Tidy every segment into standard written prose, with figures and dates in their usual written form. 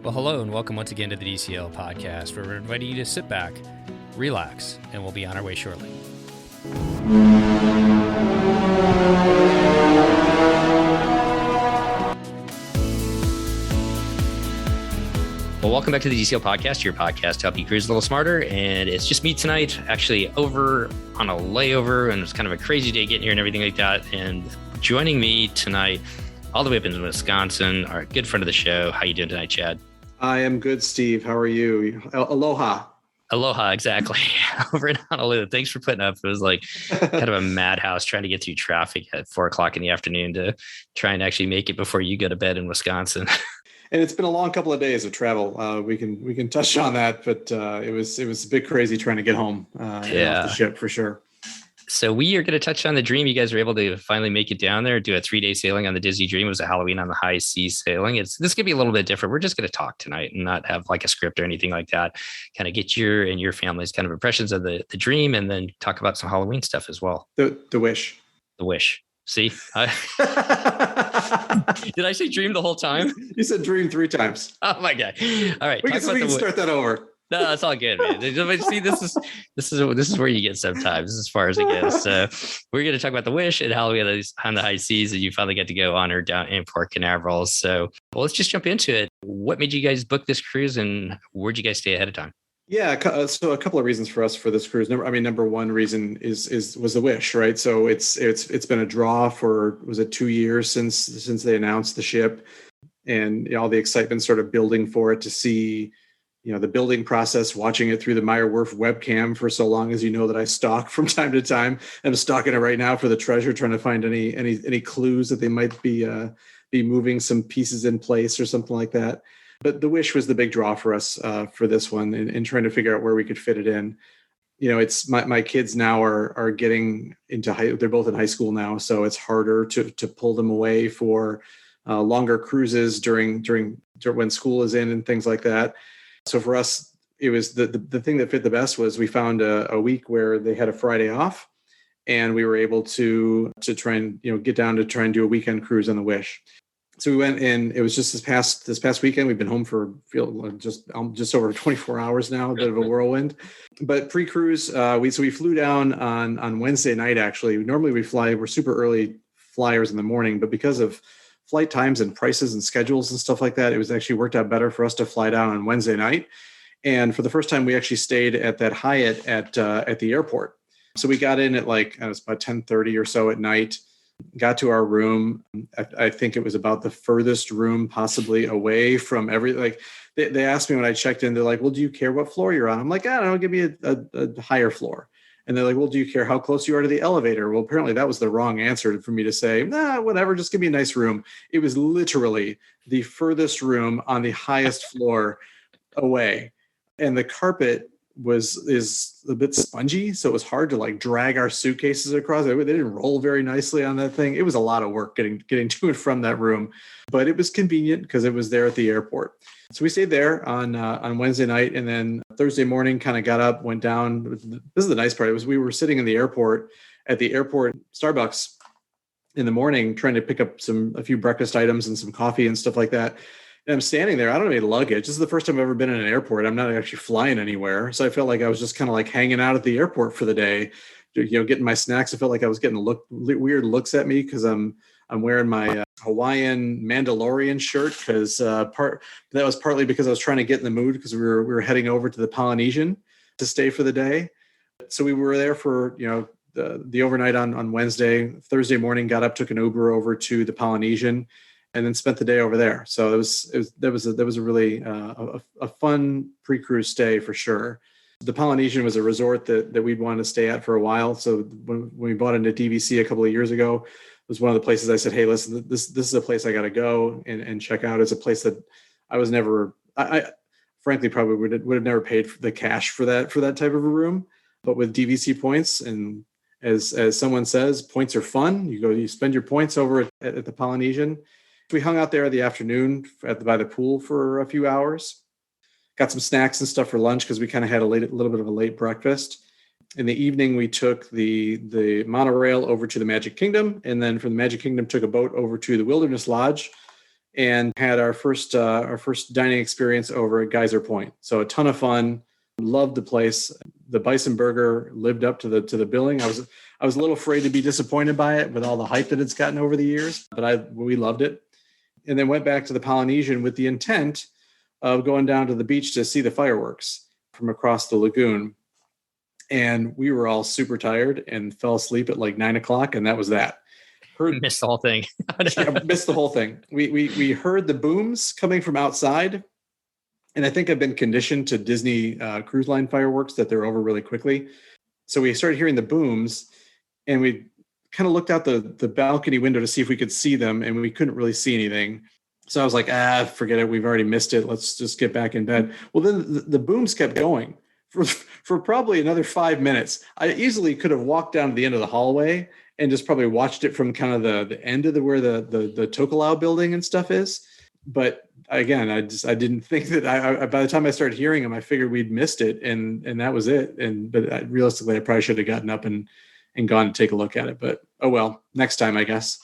Well, hello and welcome once again to the DCL podcast, where we're inviting you to sit back, relax, and we'll be on our way shortly. Well, welcome back to the DCL podcast, your podcast to help you cruise a little smarter. And it's just me tonight, actually over on a layover, and it's kind of a crazy day getting here and everything like that. And joining me tonight, all the way up in Wisconsin, our good friend of the show. How you doing tonight, Chad? I am good, Steve. How are you? Aloha. Aloha, exactly. Over in Honolulu. Thanks for putting up. It was like kind of a madhouse trying to get through traffic at 4:00 in the afternoon to try and actually make it before you go to bed in Wisconsin. And it's been a long couple of days of travel. We can touch on that, but it was a bit crazy trying to get home off the ship for sure. So we are going to touch on the Dream. You guys were able to finally make it down there, do a 3-day sailing on the Disney Dream. It was a Halloween on the high seas sailing. This could be a little bit different. We're just going to talk tonight and not have like a script or anything like that. Kind of get your and your family's kind of impressions of the Dream, and then talk about some Halloween stuff as well. The Wish. The Wish. See, did I say Dream the whole time? You said Dream 3 times. Oh my God! All right, we can start that over. No, that's all good, man. See, this is where you get sometimes. This is as far as it goes. So we're going to talk about the Wish and Halloween on the high seas, and you finally get to go on or down in Port Canaveral. So let's just jump into it. What made you guys book this cruise, and where'd you guys stay ahead of time? Yeah, so a couple of reasons for us for this cruise. Number one reason was the Wish, right? So it's been a draw for, was it 2 years since they announced the ship, and all the excitement sort of building for it, to see the building process, watching it through the Meyer Werft webcam for so long, as you know that I stalk from time to time. I'm stalking it right now for the Treasure, trying to find any clues that they might be moving some pieces in place or something like that. But the Wish was the big draw for us for this one, and trying to figure out where we could fit it in. It's my kids now are getting into they're both in high school now, so it's harder to pull them away for longer cruises during when school is in and things like that. So for us, it was the thing that fit the best was we found a week where they had a Friday off, and we were able to try and get down to try and do a weekend cruise on the Wish. So we went in. It was just this past weekend. We've been home for just over 24 hours now, a bit of a whirlwind. But pre-cruise, we flew down on Wednesday night. Actually, normally we're super early flyers in the morning, but because of flight times and prices and schedules and stuff like that, it was actually worked out better for us to fly down on Wednesday night. And for the first time, we actually stayed at that Hyatt at the airport. So we got in at it was about 10:30 or so at night, got to our room. I think it was about the furthest room possibly away from they asked me when I checked in, they're like, well, do you care what floor you're on? I'm like, I don't know, give me a higher floor. And they're like, well, do you care how close you are to the elevator? Well, apparently that was the wrong answer for me to say, nah, whatever, just give me a nice room. It was literally the furthest room on the highest floor away. And the carpet is a bit spongy, so it was hard to drag our suitcases across. They didn't roll very nicely on that thing. It was a lot of work getting to and from that room, but it was convenient because it was there at the airport. So we stayed there on Wednesday night, and then Thursday morning kind of got up, went down. This is the nice part. We were sitting in the airport at the airport Starbucks in the morning, trying to pick up a few breakfast items and some coffee and stuff like that. And I'm standing there. I don't have any luggage. This is the first time I've ever been in an airport. I'm not actually flying anywhere. So I felt like I was just kind of hanging out at the airport for the day, getting my snacks. I felt like I was getting weird looks at me because I'm wearing my Hawaiian Mandalorian shirt, because that was partly because I was trying to get in the mood, because we were heading over to the Polynesian to stay for the day. So we were there for the overnight on Wednesday. Thursday morning, got up, took an Uber over to the Polynesian, and then spent the day over there. So that was a really a fun pre-cruise stay for sure. The Polynesian was a resort that we'd wanted to stay at for a while. So when we bought into DVC a couple of years ago, it was one of the places I said, hey, listen, this is a place I got to go and check out. It's a place that I was never, I frankly probably would have never paid for the cash for that type of a room. But with DVC points, and as someone says, points are fun. You spend your points over at the Polynesian. We hung out there in the afternoon by the pool for a few hours. Got some snacks and stuff for lunch because we kind of had a little bit of a late breakfast. In the evening, we took the monorail over to the Magic Kingdom, and then from the Magic Kingdom took a boat over to the Wilderness Lodge. and had our first dining experience over at Geyser Point. So a ton of fun. Loved the place. The bison burger lived up to the billing. I was a little afraid to be disappointed by it with all the hype that it's gotten over the years, but we loved it. And then went back to the Polynesian with the intent of going down to the beach to see the fireworks from across the lagoon. And we were all super tired and fell asleep at like 9:00, and that was that. Missed the whole thing. Yeah, missed the whole thing. We heard the booms coming from outside, and I think I've been conditioned to Disney Cruise Line fireworks that they're over really quickly. So we started hearing the booms, and we kind of looked out the balcony window to see if we could see them, and we couldn't really see anything. So I was like, forget it. We've already missed it. Let's just get back in bed. Well, then the booms kept going for probably another 5 minutes. I easily could have walked down to the end of the hallway and just probably watched it from kind of the end of where the Tokelau building and stuff is. But again, I didn't think that I by the time I started hearing them, I figured we'd missed it, and that was it. But realistically, I probably should have gotten up and gone to take a look at it. But oh well, next time, I guess.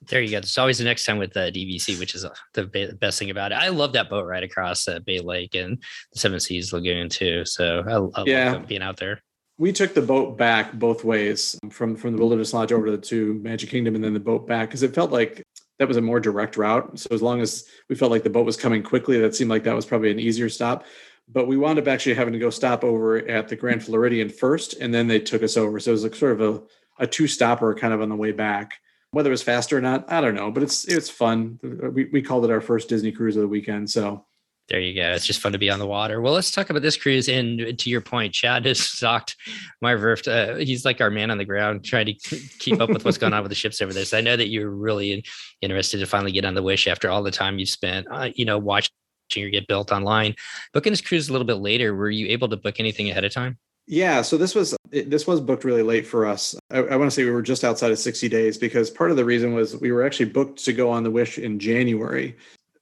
There you go. It's always the next time with DVC, which is the best thing about it. I love that boat ride across Bay Lake and the Seven Seas Lagoon too. So I love being out there. We took the boat back both ways from the Wilderness Lodge over to Magic Kingdom, and then the boat back, because it felt like that was a more direct route. So as long as we felt like the boat was coming quickly, that seemed like that was probably an easier stop. But we wound up actually having to go stop over at the Grand Floridian first, and then they took us over. So it was like sort of a two-stopper kind of on the way back. Whether it was faster or not, I don't know, but it's fun. We called it our first Disney cruise of the weekend. So there you go. It's just fun to be on the water. Well, let's talk about this cruise. And to your point, Chad has stalked Meyer Werft. He's like our man on the ground, trying to keep up with what's going on with the ships over there. So I know that you're really interested to finally get on the Wish after all the time you've spent, watching her get built online. Booking this cruise a little bit later, were you able to book anything ahead of time? Yeah, so this was booked really late for us. I want to say we were just outside of 60 days, because part of the reason was we were actually booked to go on the Wish in January,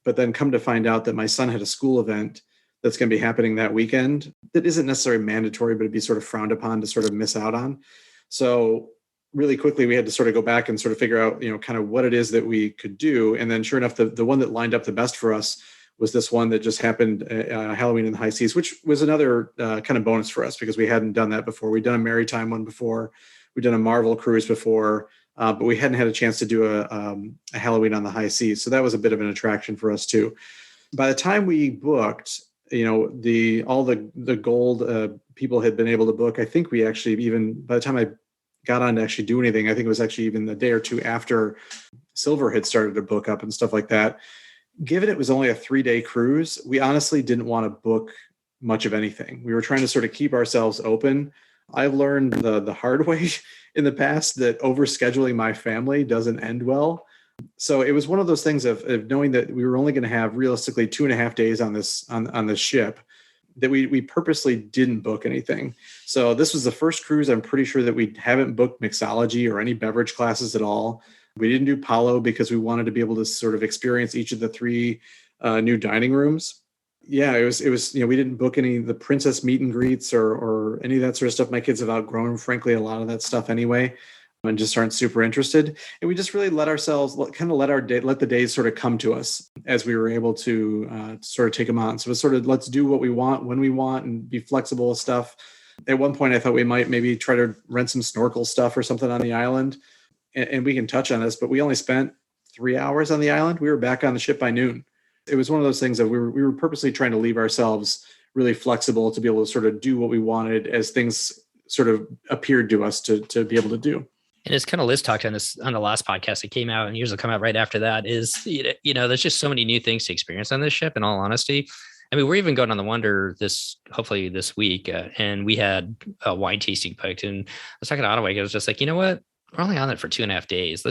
but then come to find out that my son had a school event that's going to be happening that weekend that isn't necessarily mandatory, but it'd be sort of frowned upon to sort of miss out on. So really quickly, we had to sort of go back and sort of figure out, kind of what it is that we could do. And then sure enough, the one that lined up the best for us was this one that just happened, Halloween in the High Seas, which was another kind of bonus for us because we hadn't done that before. We'd done a Maritime one before. We'd done a Marvel cruise before, but we hadn't had a chance to do a Halloween on the High Seas. So that was a bit of an attraction for us too. By the time we booked, all the gold people had been able to book. I think we actually, even by the time I got on to actually do anything, I think it was actually even the day or two after Silver had started to book up and stuff like that. Given it was only a 3-day cruise, we honestly didn't want to book much of anything. We were trying to sort of keep ourselves open. I've learned the hard way in the past that overscheduling my family doesn't end well. So it was one of those things of knowing that we were only going to have realistically 2.5 days on this ship, that we purposely didn't book anything. So this was the first cruise I'm pretty sure that we haven't booked mixology or any beverage classes at all. We didn't do Palo because we wanted to be able to sort of experience each of the 3 new dining rooms. Yeah, it was we didn't book any of the princess meet and greets or any of that sort of stuff. My kids have outgrown, frankly, a lot of that stuff anyway, and just aren't super interested. And we just really let the days sort of come to us as we were able to sort of take them on. So it's sort of, let's do what we want when we want and be flexible with stuff. At one point, I thought we might maybe try to rent some snorkel stuff or something on the island. And we can touch on this, but we only spent 3 hours on the island. We were back on the ship by noon. It was one of those things that we were purposely trying to leave ourselves really flexible to be able to sort of do what we wanted as things sort of appeared to us to be able to do. And as kind of Liz talked on this on the last podcast that came out, and yours will come out right after that, is, there's just so many new things to experience on this ship, in all honesty. I mean, we're even going on the Wonder hopefully this week, and we had a wine tasting booked. And I was talking to Ottawa, I was just like, you know what? We're only on it for 2.5 days.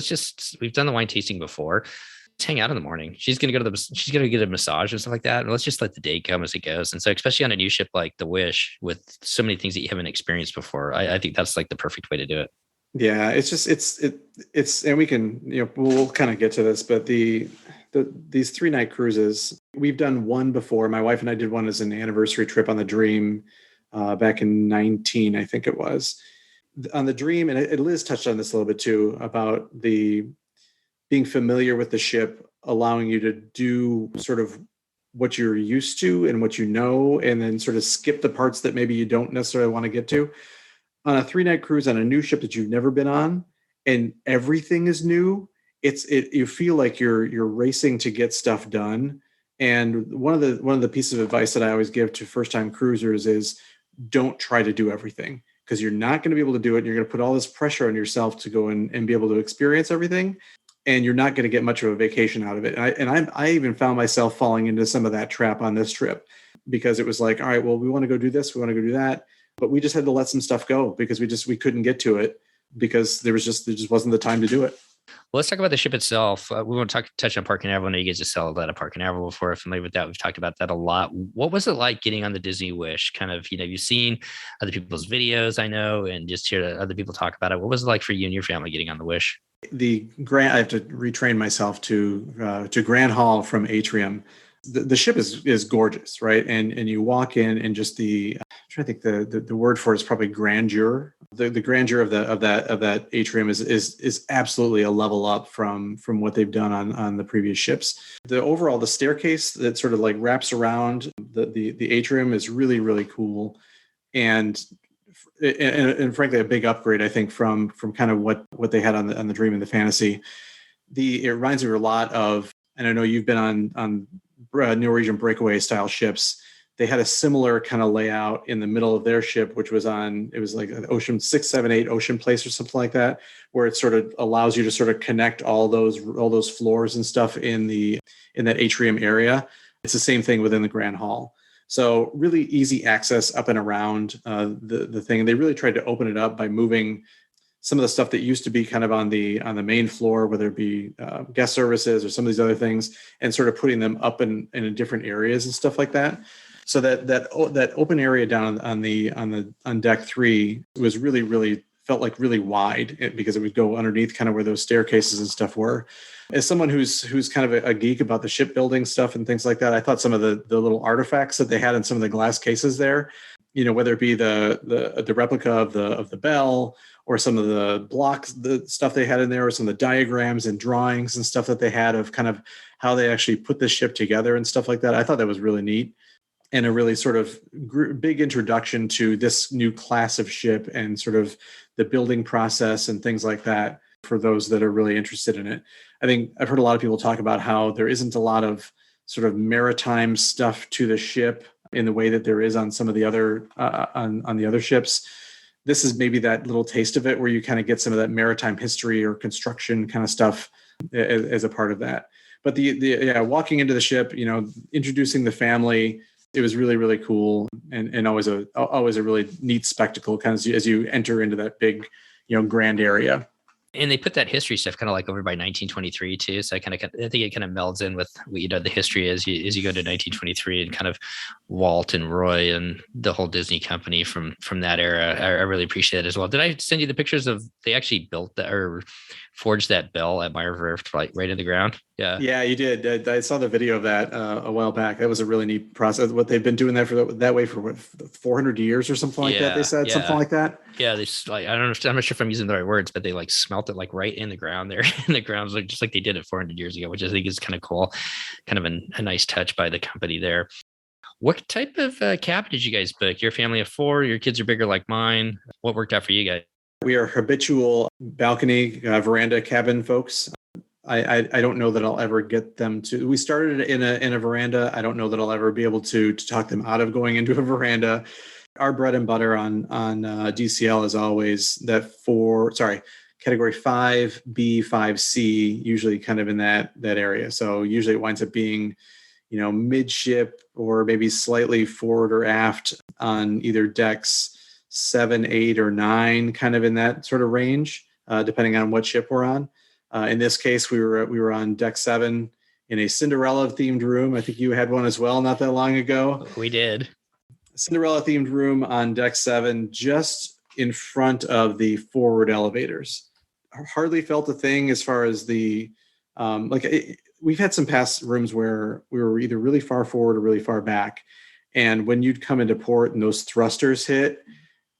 We've done the wine tasting before. Let's hang out in the morning. She's going to get a massage and stuff like that. And let's just let the day come as it goes. And so, especially on a new ship like the Wish, with so many things that you haven't experienced before, I think that's like the perfect way to do it. Yeah, it's and we can, we'll kind of get to this, but these 3-night cruises, we've done one before. My wife and I did one as an anniversary trip on the Dream back in 2019, I think it was. On the Dream, and Liz touched on this a little bit too, about being familiar with the ship, allowing you to do sort of what you're used to and what you know, and then sort of skip the parts that maybe you don't necessarily want to get to. On a 3-night cruise on a new ship that you've never been on, and everything is new, you feel like you're racing to get stuff done. And one of the pieces of advice that I always give to first time cruisers is don't try to do everything, because you're not going to be able to do it. And you're going to put all this pressure on yourself to go and be able to experience everything. And you're not going to get much of a vacation out of it. I even found myself falling into some of that trap on this trip, because it was like, all right, well, we want to go do this, we want to go do that, but we just had to let some stuff go because we couldn't get to it because there just wasn't the time to do it. Well, let's talk about the ship itself. We want to touch on Park Canaveral. I know you guys just sailed at a Park Canaveral before. Familiar with that? We've talked about that a lot. What was it like getting on the Disney Wish? Kind of, you've seen other people's videos, I know, and just hear other people talk about it. What was it like for you and your family getting on the Wish? I have to retrain myself to Grand Hall from Atrium. The ship is gorgeous, right? And you walk in and just I'm trying to think the word for it is probably grandeur. The grandeur of that atrium is absolutely a level up from what they've done on the previous ships. The staircase that sort of like wraps around the atrium is really, really cool. And frankly, a big upgrade, I think, from kind of what they had on the Dream and the Fantasy. It reminds me a lot of, and I know you've been on Norwegian breakaway style ships. They had a similar kind of layout in the middle of their ship, which was like an Ocean 6, 7, 8 Ocean Place or something like that, where it sort of allows you to sort of connect all those floors and stuff in that atrium area. It's the same thing within the Grand Hall. So really easy access up and around the thing. And they really tried to open it up by moving some of the stuff that used to be kind of on the main floor, whether it be guest services or some of these other things, and sort of putting them up in different areas and stuff like that. So that open area down on deck 3 was really, really felt like really wide, because it would go underneath kind of where those staircases and stuff were. As someone who's kind of a geek about the shipbuilding stuff and things like that, I thought some of the little artifacts that they had in some of the glass cases there, whether it be the replica of the bell, or some of the blocks, the stuff they had in there, or some of the diagrams and drawings and stuff that they had of kind of how they actually put the ship together and stuff like that. I thought that was really neat, and a really sort of big introduction to this new class of ship and sort of the building process and things like that for those that are really interested in it. I think I've heard a lot of people talk about how there isn't a lot of sort of maritime stuff to the ship in the way that there is on some of the other on the other ships. This is maybe that little taste of it, where you kind of get some of that maritime history or construction kind of stuff as a part of that. But walking into the ship, introducing the family, it was really, really cool, and always a really neat spectacle kind of as you enter into that big, grand area. And they put that history stuff kind of like over by 1923 too. So I think it kind of melds in with what, the history as you go to 1923 and kind of Walt and Roy and the whole Disney company from that era. I really appreciate it as well. Did I send you the pictures of, they actually built that or forged that bell at Meyer Werft right in the ground? Yeah, you did. I saw the video of that a while back. That was a really neat process. What they've been doing that way for 400 years or something like that. They said something like that. Yeah, they I don't understand. I'm not sure if I'm using the right words, but they like smelt it like right in the ground there. In the ground, just like they did it 400 years ago, which I think is kind of cool. Kind of a nice touch by the company there. What type of cabin did you guys book? Your family of 4. Your kids are bigger like mine. What worked out for you guys? We are habitual balcony veranda cabin folks. I don't know that I'll ever get them to. We started in a veranda. I don't know that I'll ever be able to talk them out of going into a veranda. Our bread and butter on DCL is always that category 5B, 5C, usually kind of in that area. So usually it winds up being, midship or maybe slightly forward or aft on either decks 7, 8, or 9, kind of in that sort of range, depending on what ship we're on. In this case, we were on deck 7 in a Cinderella themed room. I think you had one as well not that long ago. We did. Cinderella themed room on deck 7, just in front of the forward elevators. Hardly felt a thing as far as we've had some past rooms where we were either really far forward or really far back. And when you'd come into port and those thrusters hit,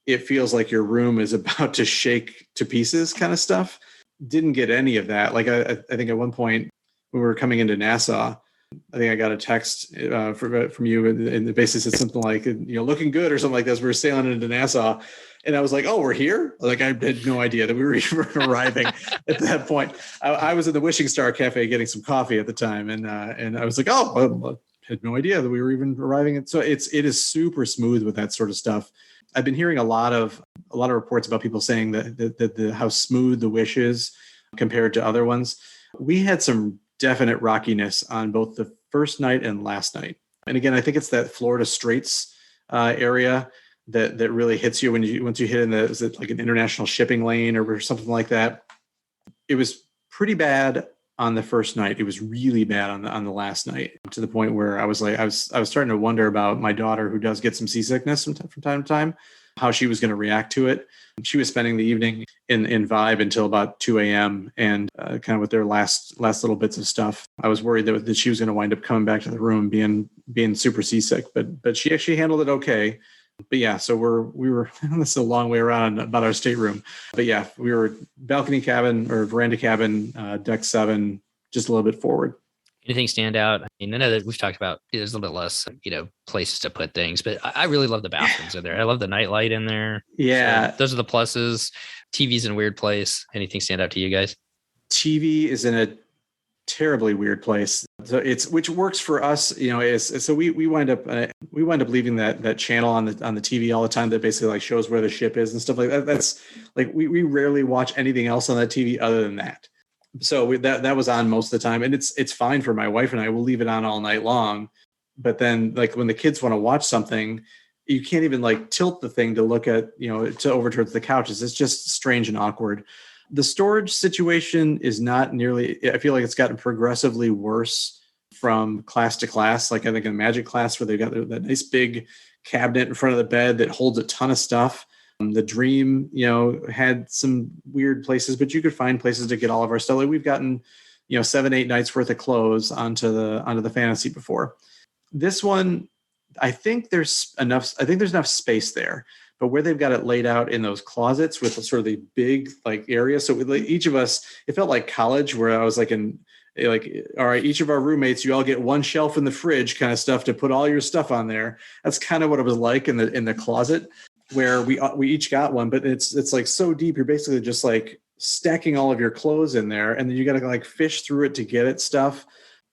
it feels like your room is about to shake to pieces kind of stuff. didn't get any of that. Like I think at one point when we were coming into Nassau, I think I got a text from you, and it basically said something like, looking good or something like this. We were sailing into Nassau, and I was like, oh, we're here? Like, I had no idea that we were even arriving at that point. I was in the Wishing Star Cafe getting some coffee at the time, and I was like, oh, well, I had no idea that we were even arriving. So it is super smooth with that sort of stuff. I've been hearing a lot of reports about people saying that how smooth the Wish is compared to other ones. We had some definite rockiness on both the first night and last night. And again, I think it's that Florida Straits area that really hits you once you hit in is it like an international shipping lane or something like that. It was pretty bad on the first night. It was really bad on the last night, to the point where I was starting to wonder about my daughter, who does get some seasickness from time to time, how she was going to react to it. She was spending the evening in Vibe until about 2 a.m. and kind of with their last little bits of stuff. I was worried that she was going to wind up coming back to the room being super seasick, but she actually handled it okay. But yeah, so we were this is a long way around about our stateroom. But yeah, we were balcony cabin or veranda cabin, deck 7, just a little bit forward. Anything stand out? I mean, I know that we've talked about there's a little bit less, places to put things, but I really love the bathrooms in there. I love the nightlight in there. Yeah. So those are the pluses. TV's in a weird place. Anything stand out to you guys? TV is in a terribly weird place. So which works for us, so we wind up leaving that channel on the TV all the time that basically like shows where the ship is and stuff like that. That's like, we rarely watch anything else on that TV other than that. So that was on most of the time, and it's fine for my wife and I. We'll leave it on all night long. But then, like, when the kids want to watch something, you can't even like tilt the thing to look at, to over towards the couches. It's just strange and awkward. The storage situation is not nearly. I feel like it's gotten progressively worse from class to class. Like, I think in Magic class, where they've got that nice big cabinet in front of the bed that holds a ton of stuff. The Dream, had some weird places, but you could find places to get all of our stuff. Like, we've gotten, 7-8 nights worth of clothes onto the Fantasy before. This one, I think there's enough space there, but where they've got it laid out in those closets with sort of the big like area. So each of us, it felt like college, where I was like all right, each of our roommates, you all get one shelf in the fridge kind of stuff to put all your stuff on there. That's kind of what it was like in the closet, where we each got one, but it's like so deep. You're basically just like stacking all of your clothes in there, and then you got to like fish through it to get at stuff.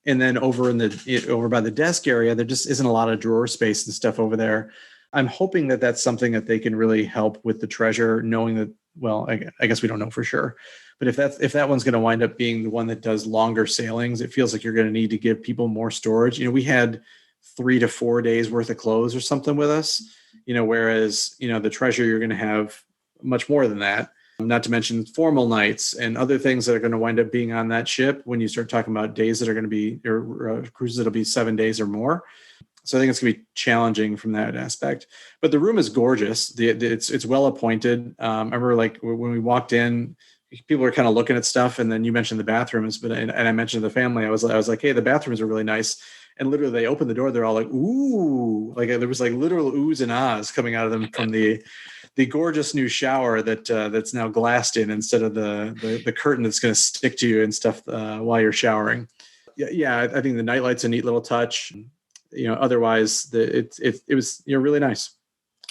And then over by the desk area, there just isn't a lot of drawer space and stuff over there. I'm hoping that that's something that they can really help with the treasure, knowing that, well, I guess we don't know for sure. But if that one's going to wind up being the one that does longer sailings, it feels like you're going to need to give people more storage. We had 3 to 4 days worth of clothes or something with us, whereas, the treasure, you're going to have much more than that. Not to mention formal nights and other things that are going to wind up being on that ship when you start talking about days that are going to be, or cruises that'll be 7 days or more. So I think it's going to be challenging from that aspect. But the room is gorgeous. It's well appointed. I remember like when we walked in, people were kind of looking at stuff, and then you mentioned the bathrooms, and I mentioned the family. I was like, hey, the bathrooms are really nice. And literally they opened the door. They're all like, ooh, like there was like literal oohs and ahs coming out of them from the gorgeous new shower that's now glassed in instead of the curtain that's going to stick to you and stuff while you're showering. Yeah, I think the nightlight's a neat little touch. Otherwise it was really nice.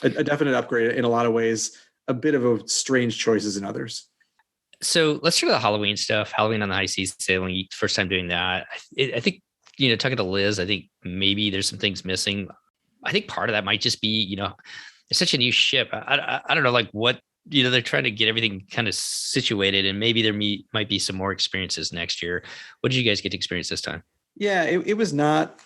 A definite upgrade in a lot of ways. A bit of a strange choices in others. So let's talk about Halloween stuff. Halloween on the high seas sailing. First time doing that. I think, talking to Liz, I think maybe there's some things missing. I think part of that might just be, it's such a new ship. I don't know, like what, they're trying to get everything kind of situated, and maybe there might be some more experiences next year. What did you guys get to experience this time? Yeah, it was not.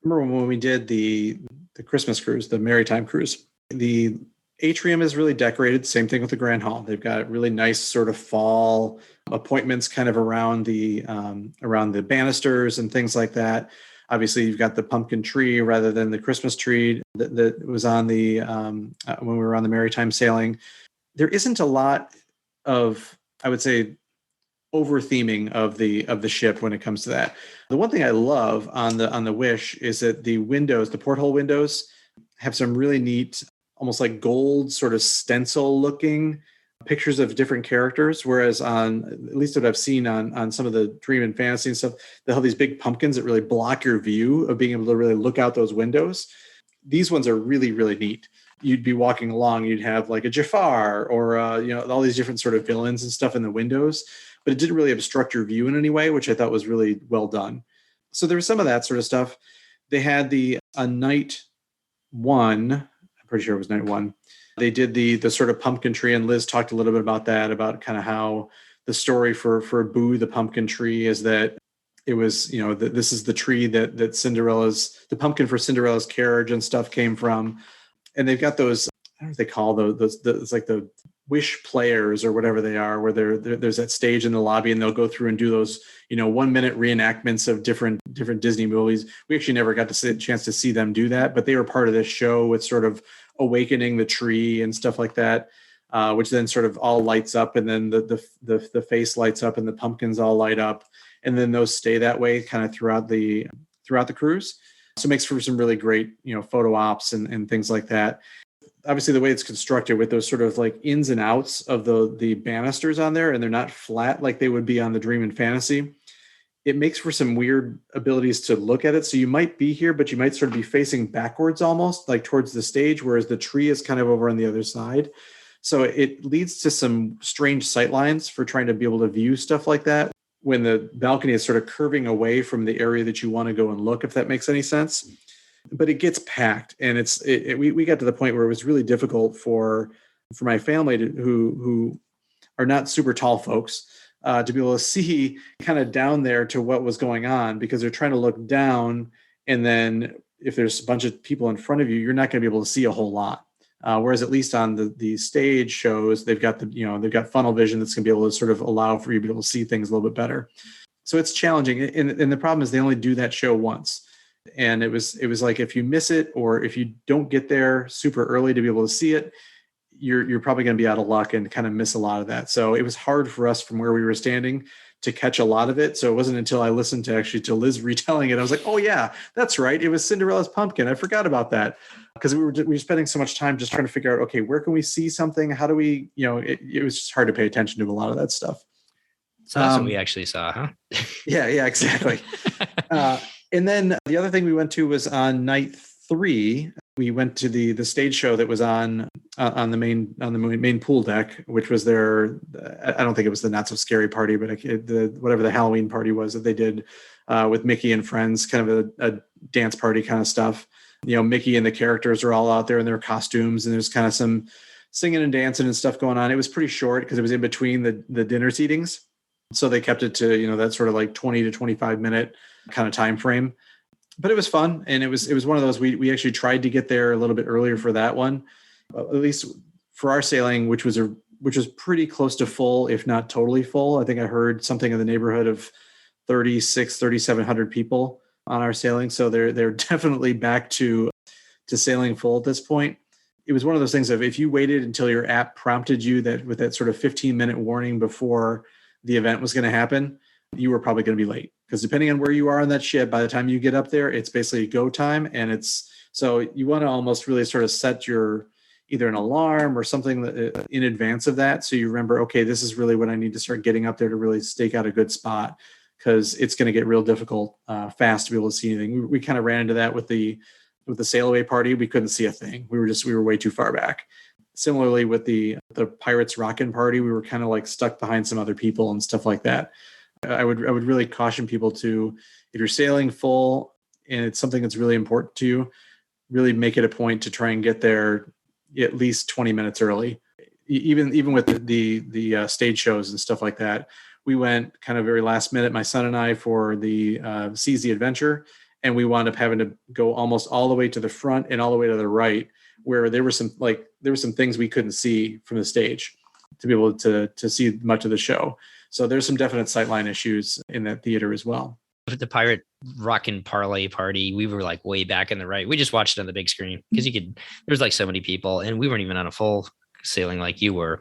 Remember when we did the Christmas cruise, the Maritime cruise, the atrium is really decorated. Same thing with the Grand Hall. They've got really nice sort of fall appointments kind of around the banisters and things like that. Obviously, you've got the pumpkin tree rather than the Christmas tree that was on the when we were on the Maritime sailing. There isn't a lot of, I would say, over theming of the ship when it comes to that. The one thing I love on the Wish is that the windows, the porthole windows, have some really neat, almost like gold sort of stencil looking pictures of different characters, whereas on, at least what I've seen on some of the Dream and Fantasy and stuff, they have these big pumpkins that really block your view of being able to really look out those windows. These ones are really, really neat. You'd be walking along, you'd have like a Jafar or all these different sort of villains and stuff in the windows, but it didn't really obstruct your view in any way, which I thought was really well done. So there was some of that sort of stuff. They had night one, I'm pretty sure it was night one. They did the sort of pumpkin tree, and Liz talked a little bit about that, about kind of how the story for Boo the pumpkin tree is that it was, this is the tree that the pumpkin for Cinderella's carriage and stuff came from. And they've got those, I don't know what they call those it's like the wish players or whatever they are, where there's that stage in the lobby and they'll go through and do those, 1 minute reenactments of different Disney movies. We actually never got to see a chance to see them do that, but they were part of this show with sort of awakening the tree and stuff like that, which then sort of all lights up, and then the face lights up and the pumpkins all light up, and then those stay that way kind of throughout the cruise. So it makes for some really great, photo ops and things like that. Obviously, the way it's constructed with those sort of like ins and outs of the banisters on there, and they're not flat like they would be on the Dream and Fantasy, it makes for some weird abilities to look at it. So you might be here, but you might sort of be facing backwards almost, like towards the stage, whereas the tree is kind of over on the other side. So it leads to some strange sight lines for trying to be able to view stuff like that when the balcony is sort of curving away from the area that you want to go and look, if that makes any sense. But it gets packed, and we got to the point where it was really difficult for my family who are not super tall folks to be able to see kind of down there to what was going on, because they're trying to look down, and then if there's a bunch of people in front of you, you're not going to be able to see a whole lot. Whereas at least on the stage shows, they've got they've got funnel vision that's going to be able to sort of allow for you to be able to see things a little bit better. So it's challenging, and the problem is they only do that show once. And it was like, if you miss it, or if you don't get there super early to be able to see it, you're probably going to be out of luck and kind of miss a lot of that. So it was hard for us from where we were standing to catch a lot of it. So it wasn't until I listened to Liz retelling it, I was like, oh yeah, that's right. It was Cinderella's pumpkin. I forgot about that, because we were spending so much time just trying to figure out, okay, where can we see something? How do we, it was just hard to pay attention to a lot of that stuff. So that's what we actually saw, huh? Yeah, exactly. And then the other thing we went to was on night 3. We went to the stage show that was on the main pool deck, which was their, I don't think it was the Not So Scary party, but whatever the Halloween party was that they did with Mickey and friends, kind of a dance party kind of stuff. Mickey and the characters are all out there in their costumes, and there's kind of some singing and dancing and stuff going on. It was pretty short because it was in between the dinner seatings, so they kept it to that sort of like 20 to 25 minute kind of time frame. But it was fun, and it was one of those, we actually tried to get there a little bit earlier for that one, at least for our sailing, which was pretty close to full, if not totally full. I think I heard something in the neighborhood of 3,700 people on our sailing. So they're definitely back to sailing full at this point. It was one of those things of, if you waited until your app prompted you that with that sort of 15-minute warning before the event was going to happen, you were probably going to be late, because depending on where you are on that ship, by the time you get up there, it's basically go time. And so you want to almost really sort of set your either an alarm or something that, in advance of that. So you remember, okay, this is really when I need to start getting up there to really stake out a good spot, because it's going to get real difficult fast to be able to see anything. We kind of ran into that with the sail away party. We couldn't see a thing. We were way too far back. Similarly with the Pirates Rockin' Party, we were kind of like stuck behind some other people and stuff like that. I would really caution people to, if you're sailing full and it's something that's really important to you, really make it a point to try and get there at least 20 minutes early. Even with the stage shows and stuff like that, we went kind of very last minute, my son and I, for the Seize the Adventure, and we wound up having to go almost all the way to the front and all the way to the right, where there were some things we couldn't see from the stage to be able to see much of the show. So there's some definite sightline issues in that theater as well. The Pirate Rockin' Parlay Party, we were like way back in the right. We just watched it on the big screen because there's like so many people, and we weren't even on a full sailing like you were,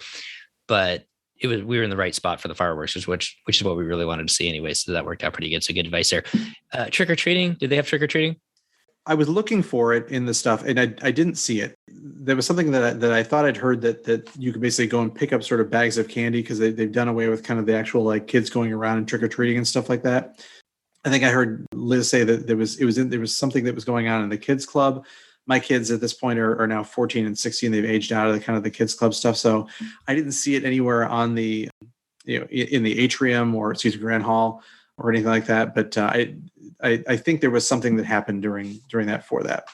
but we were in the right spot for the fireworks, which is what we really wanted to see anyway. So that worked out pretty good. So good advice there. Trick or treating. Did they have trick or treating? I was looking for it in the stuff, and I didn't see it. there was something that I thought I'd heard that you could basically go and pick up sort of bags of candy because they've done away with kind of the actual like kids going around and trick or treating and stuff like that. I think I heard Liz say that there was something that was going on in the kids club. My kids at this point are now 14 and 16. They've aged out of the kind of the kids club stuff. So I didn't see it anywhere on the, in the atrium or Grand Hall or anything like that. But I think there was something that happened during that for that.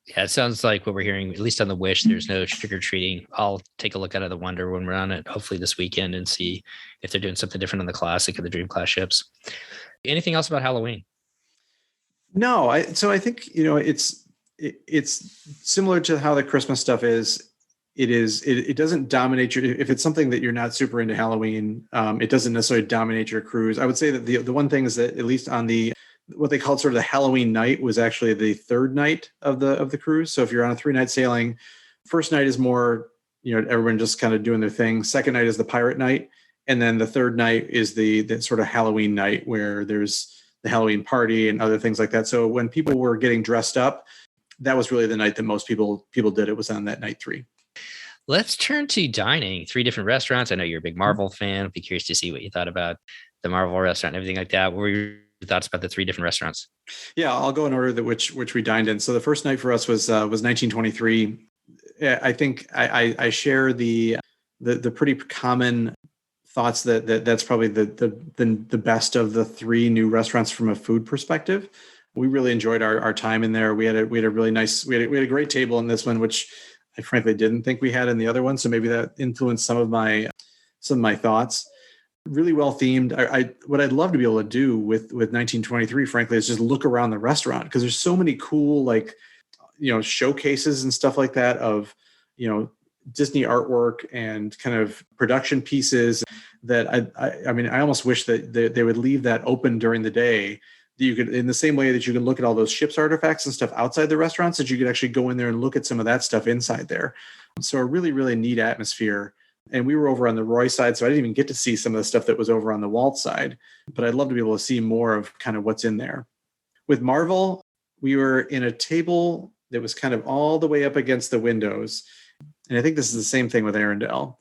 Yeah, it sounds like what we're hearing, at least on the Wish, there's no trick-or-treating. I'll take a look out of the Wonder when we're on it, hopefully this weekend, and see if they're doing something different on the Classic or the Dream Class ships. Anything else about Halloween? No, I think, it's similar to how the Christmas stuff is. It doesn't dominate if it's something that you're not super into Halloween, it doesn't necessarily dominate your cruise. I would say that the one thing is that at least on the what they called sort of the Halloween night was actually the third night of the cruise. So if you're on a 3-night sailing, first night is more, everyone just kind of doing their thing. Second night is the pirate night. And then the third night is the sort of Halloween night where there's the Halloween party and other things like that. So when people were getting dressed up, that was really the night that most people did. It was on that night 3. Let's turn to dining. 3 different restaurants. I know you're a big Marvel fan. I'd be curious to see what you thought about the Marvel restaurant and everything like that. What were your thoughts about the 3 different restaurants? Yeah, I'll go in order that which we dined in. So the first night for us was 1923. I think I share the pretty common thoughts that's probably the best of the 3 new restaurants from a food perspective. We really enjoyed our time in there. We had a really nice, we had a great table in this one, which I frankly didn't think we had in the other one. So maybe that influenced some of my thoughts. Really well themed. What I'd love to be able to do with 1923, frankly, is just look around the restaurant because there's so many cool showcases and stuff like that of Disney artwork and kind of production pieces that I almost wish that they would leave that open during the day. That you could, in the same way that you can look at all those ship's artifacts and stuff outside the restaurants, that you could actually go in there and look at some of that stuff inside there. So a really, really neat atmosphere. And we were over on the Roy side, so I didn't even get to see some of the stuff that was over on the Walt side, but I'd love to be able to see more of kind of what's in there. With Marvel, we were in a table that was kind of all the way up against the windows. And I think this is the same thing with Arendelle.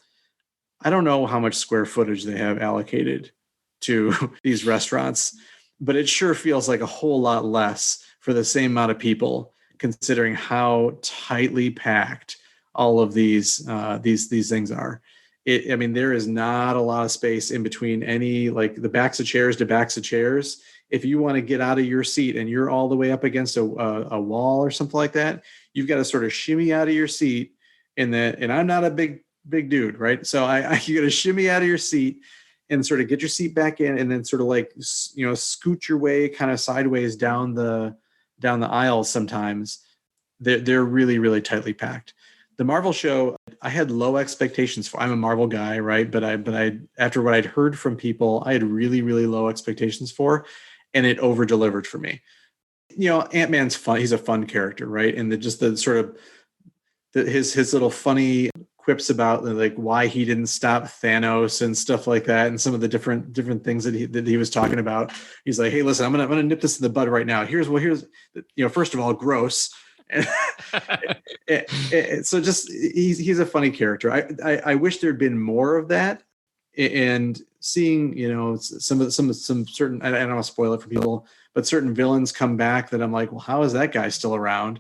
I don't know how much square footage they have allocated to these restaurants, but it sure feels like a whole lot less for the same amount of people, considering how tightly packed all of these things are. There is not a lot of space in between any, like the backs of chairs to backs of chairs. If you want to get out of your seat and you're all the way up against a wall or something like that, you've got to sort of shimmy out of your seat. And I'm not a big dude, right? So you got to shimmy out of your seat and sort of get your seat back in, and then sort of like scoot your way kind of sideways down the aisles. Sometimes they're really, really tightly packed. The Marvel show, I had low expectations for. I'm a Marvel guy, right? But I after what I'd heard from people, I had really, really low expectations for, and it over delivered for me. Ant-Man's fun. He's a fun character, right? And his little funny quips about like why he didn't stop Thanos and stuff like that, and some of the different things that he was talking about. He's like, hey, listen, I'm gonna nip this in the bud right now. Here's first of all, gross. So just he's a funny character. I wish there'd been more of that, and seeing some certain, I don't want to spoil it for people, but certain villains come back that I'm like, well, how is that guy still around?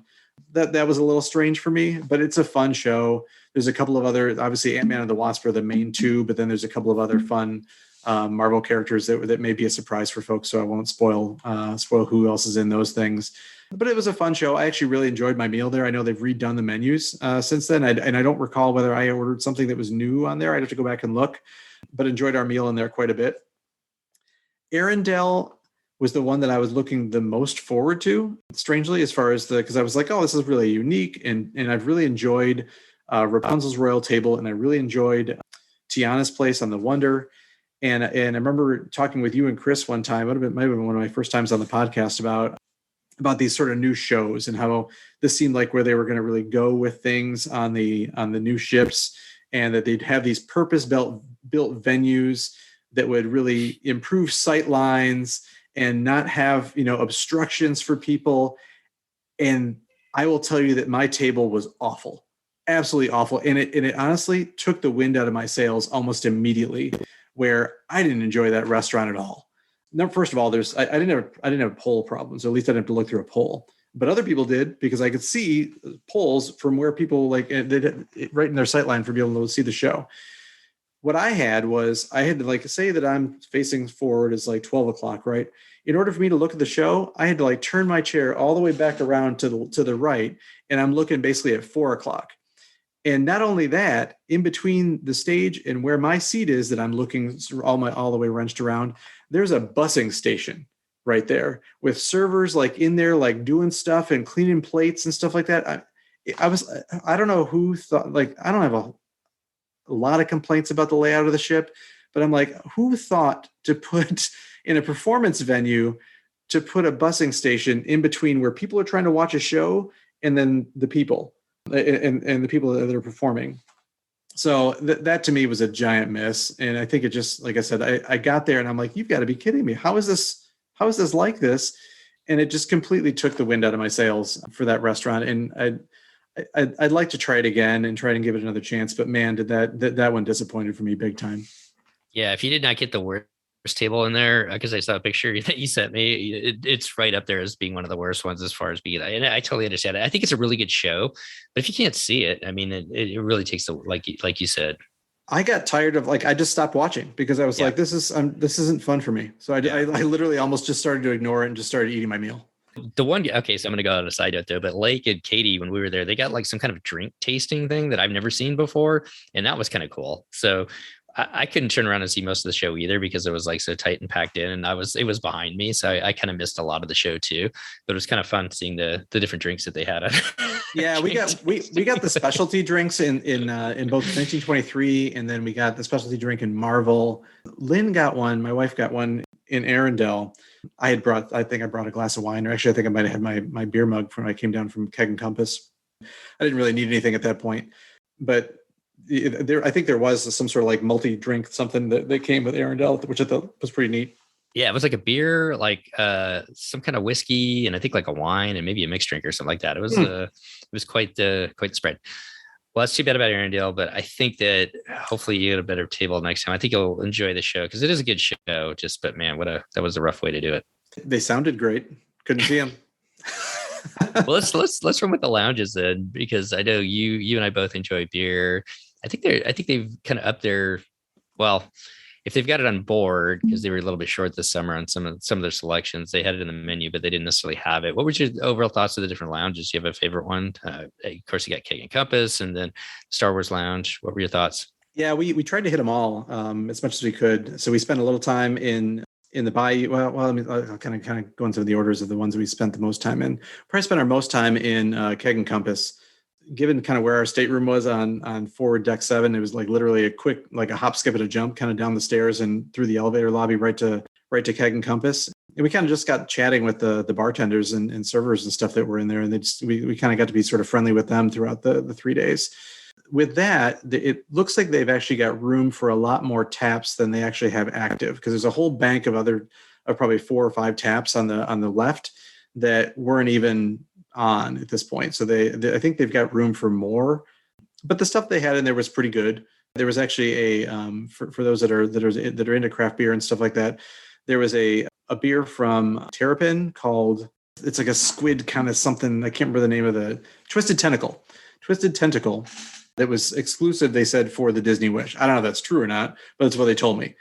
That was a little strange for me, but it's a fun show. There's a couple of other, obviously Ant-Man and the Wasp are the main 2, but then there's a couple of other fun Marvel characters that may be a surprise for folks. So I won't spoil who else is in those things. But it was a fun show. I actually really enjoyed my meal there. I know they've redone the menus since then. And I don't recall whether I ordered something that was new on there. I'd have to go back and look, but enjoyed our meal in there quite a bit. Arendelle was the one that I was looking the most forward to, strangely, as far as because I was like, oh, this is really unique. And I've really enjoyed Rapunzel's Royal Table, and I really enjoyed Tiana's place on the Wonder. And I remember talking with you and Chris one time, might have been one of my first times on the podcast about these sort of new shows and how this seemed like where they were going to really go with things on the new ships, and that they'd have these purpose-built venues that would really improve sight lines and not have, obstructions for people. And I will tell you that my table was awful. absolutely awful. And it honestly took the wind out of my sails almost immediately, where I didn't enjoy that restaurant at all. Now, first of all, I didn't have poll problems. Or at least I didn't have to look through a poll, but other people did, because I could see polls from where people like they did it right in their sightline for being able to see the show. What I had was I had to like say that I'm facing forward is like 12 o'clock, right? In order for me to look at the show, I had to like turn my chair all the way back around to the right, and I'm looking basically at 4 o'clock. And not only that, in between the stage and where my seat is that I'm looking all the way wrenched around, there's a busing station right there with servers like in there, like doing stuff and cleaning plates and stuff like that. I don't know who thought, like, I don't have a lot of complaints about the layout of the ship, but I'm like, who thought to put in a performance venue to put a busing station in between where people are trying to watch a show and then the people and the people that are performing. So that to me was a giant miss. And I think it just, like I said, I got there and I'm like, you've got to be kidding me. How is this like this? And it just completely took the wind out of my sails for that restaurant. And I'd like to try it again and try and give it another chance, but man, did that one disappointed for me big time. Yeah, if you did not get the worst table in there, because I saw a picture that you sent me, it's right up there as being one of the worst ones as far as being. And I totally understand it. I think it's a really good show, but if you can't see it, I mean, it really takes the like you said. I got tired of I just stopped watching because I was like, this isn't fun for me. So I literally almost just started to ignore it and just started eating my meal. The one, okay, so I'm going to go on a side note though, but Lake and Katie, when we were there, they got like some kind of drink tasting thing that I've never seen before. And that was kind of cool. So I couldn't turn around and see most of the show either because it was like so tight and packed in, and it was behind me. So I kind of missed a lot of the show too, but it was kind of fun seeing the different drinks that they had. Yeah, we got the specialty drinks in both 1923, and then we got the specialty drink in Marvel. Lynn got one, my wife got one in Arendelle. I think I brought a glass of wine, or actually I think I might have had my beer mug from when I came down from Keg and Compass. I didn't really need anything at that point, but I think there was some sort of like multi-drink something that came with Arendelle, which I thought was pretty neat. Yeah, it was like a beer, like some kind of whiskey, and I think like a wine and maybe a mixed drink or something like that. It was quite the spread. Well, that's too bad about Arendelle, but I think that hopefully you get a better table next time. I think you'll enjoy the show because it is a good show. But man, that was a rough way to do it. They sounded great. Couldn't see them. Well, let's run with the lounges then, because I know you and I both enjoy beer. I think they've kind of upped their, well, if they've got it on board, because they were a little bit short this summer on some of their selections. They had it in the menu, but they didn't necessarily have it. What were your overall thoughts of the different lounges? Do you have a favorite one? Of course, you got Keg and Compass, and then Star Wars Lounge. What were your thoughts? Yeah, we tried to hit them all as much as we could. So we spent a little time in the Bayou. Well, I mean, I'll kind of go into the orders of the ones that we spent the most time in. Probably spent our most time in Keg and Compass. Given kind of where our stateroom was on forward deck 7, it was like literally a quick, like a hop, skip, and a jump kind of down the stairs and through the elevator lobby right to Keg and Compass. And we kind of just got chatting with the bartenders and servers and stuff that were in there. And we kind of got to be sort of friendly with them throughout the 3 days. With that, it looks like they've actually got room for a lot more taps than they actually have active, because there's a whole bank of probably 4 or 5 taps on the left that weren't even on at this point. So I think they've got room for more, but the stuff they had in there was pretty good. There was actually for those that are into craft beer and stuff like that, there was a beer from Terrapin called, it's like a squid kind of something. I can't remember the name of the Twisted Tentacle that was exclusive, they said, for the Disney Wish. I don't know if that's true or not, but that's what they told me.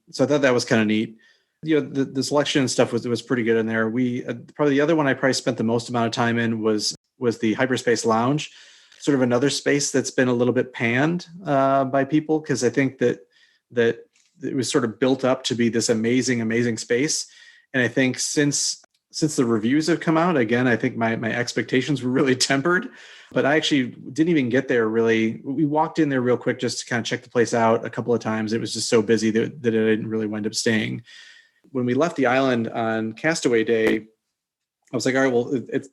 So I thought that was kind of neat. You know, the selection and stuff was pretty good in there. We probably the other one I probably spent the most amount of time in was the Hyperspace Lounge, sort of another space that's been a little bit panned by people, because I think that it was sort of built up to be this amazing space. And I think since the reviews have come out, again, I think my expectations were really tempered. But I actually didn't even get there really. We walked in there real quick just to kind of check the place out a couple of times. It was just so busy that I didn't really wind up staying. When we left the island on Castaway Day, I was like, all right, well, it's,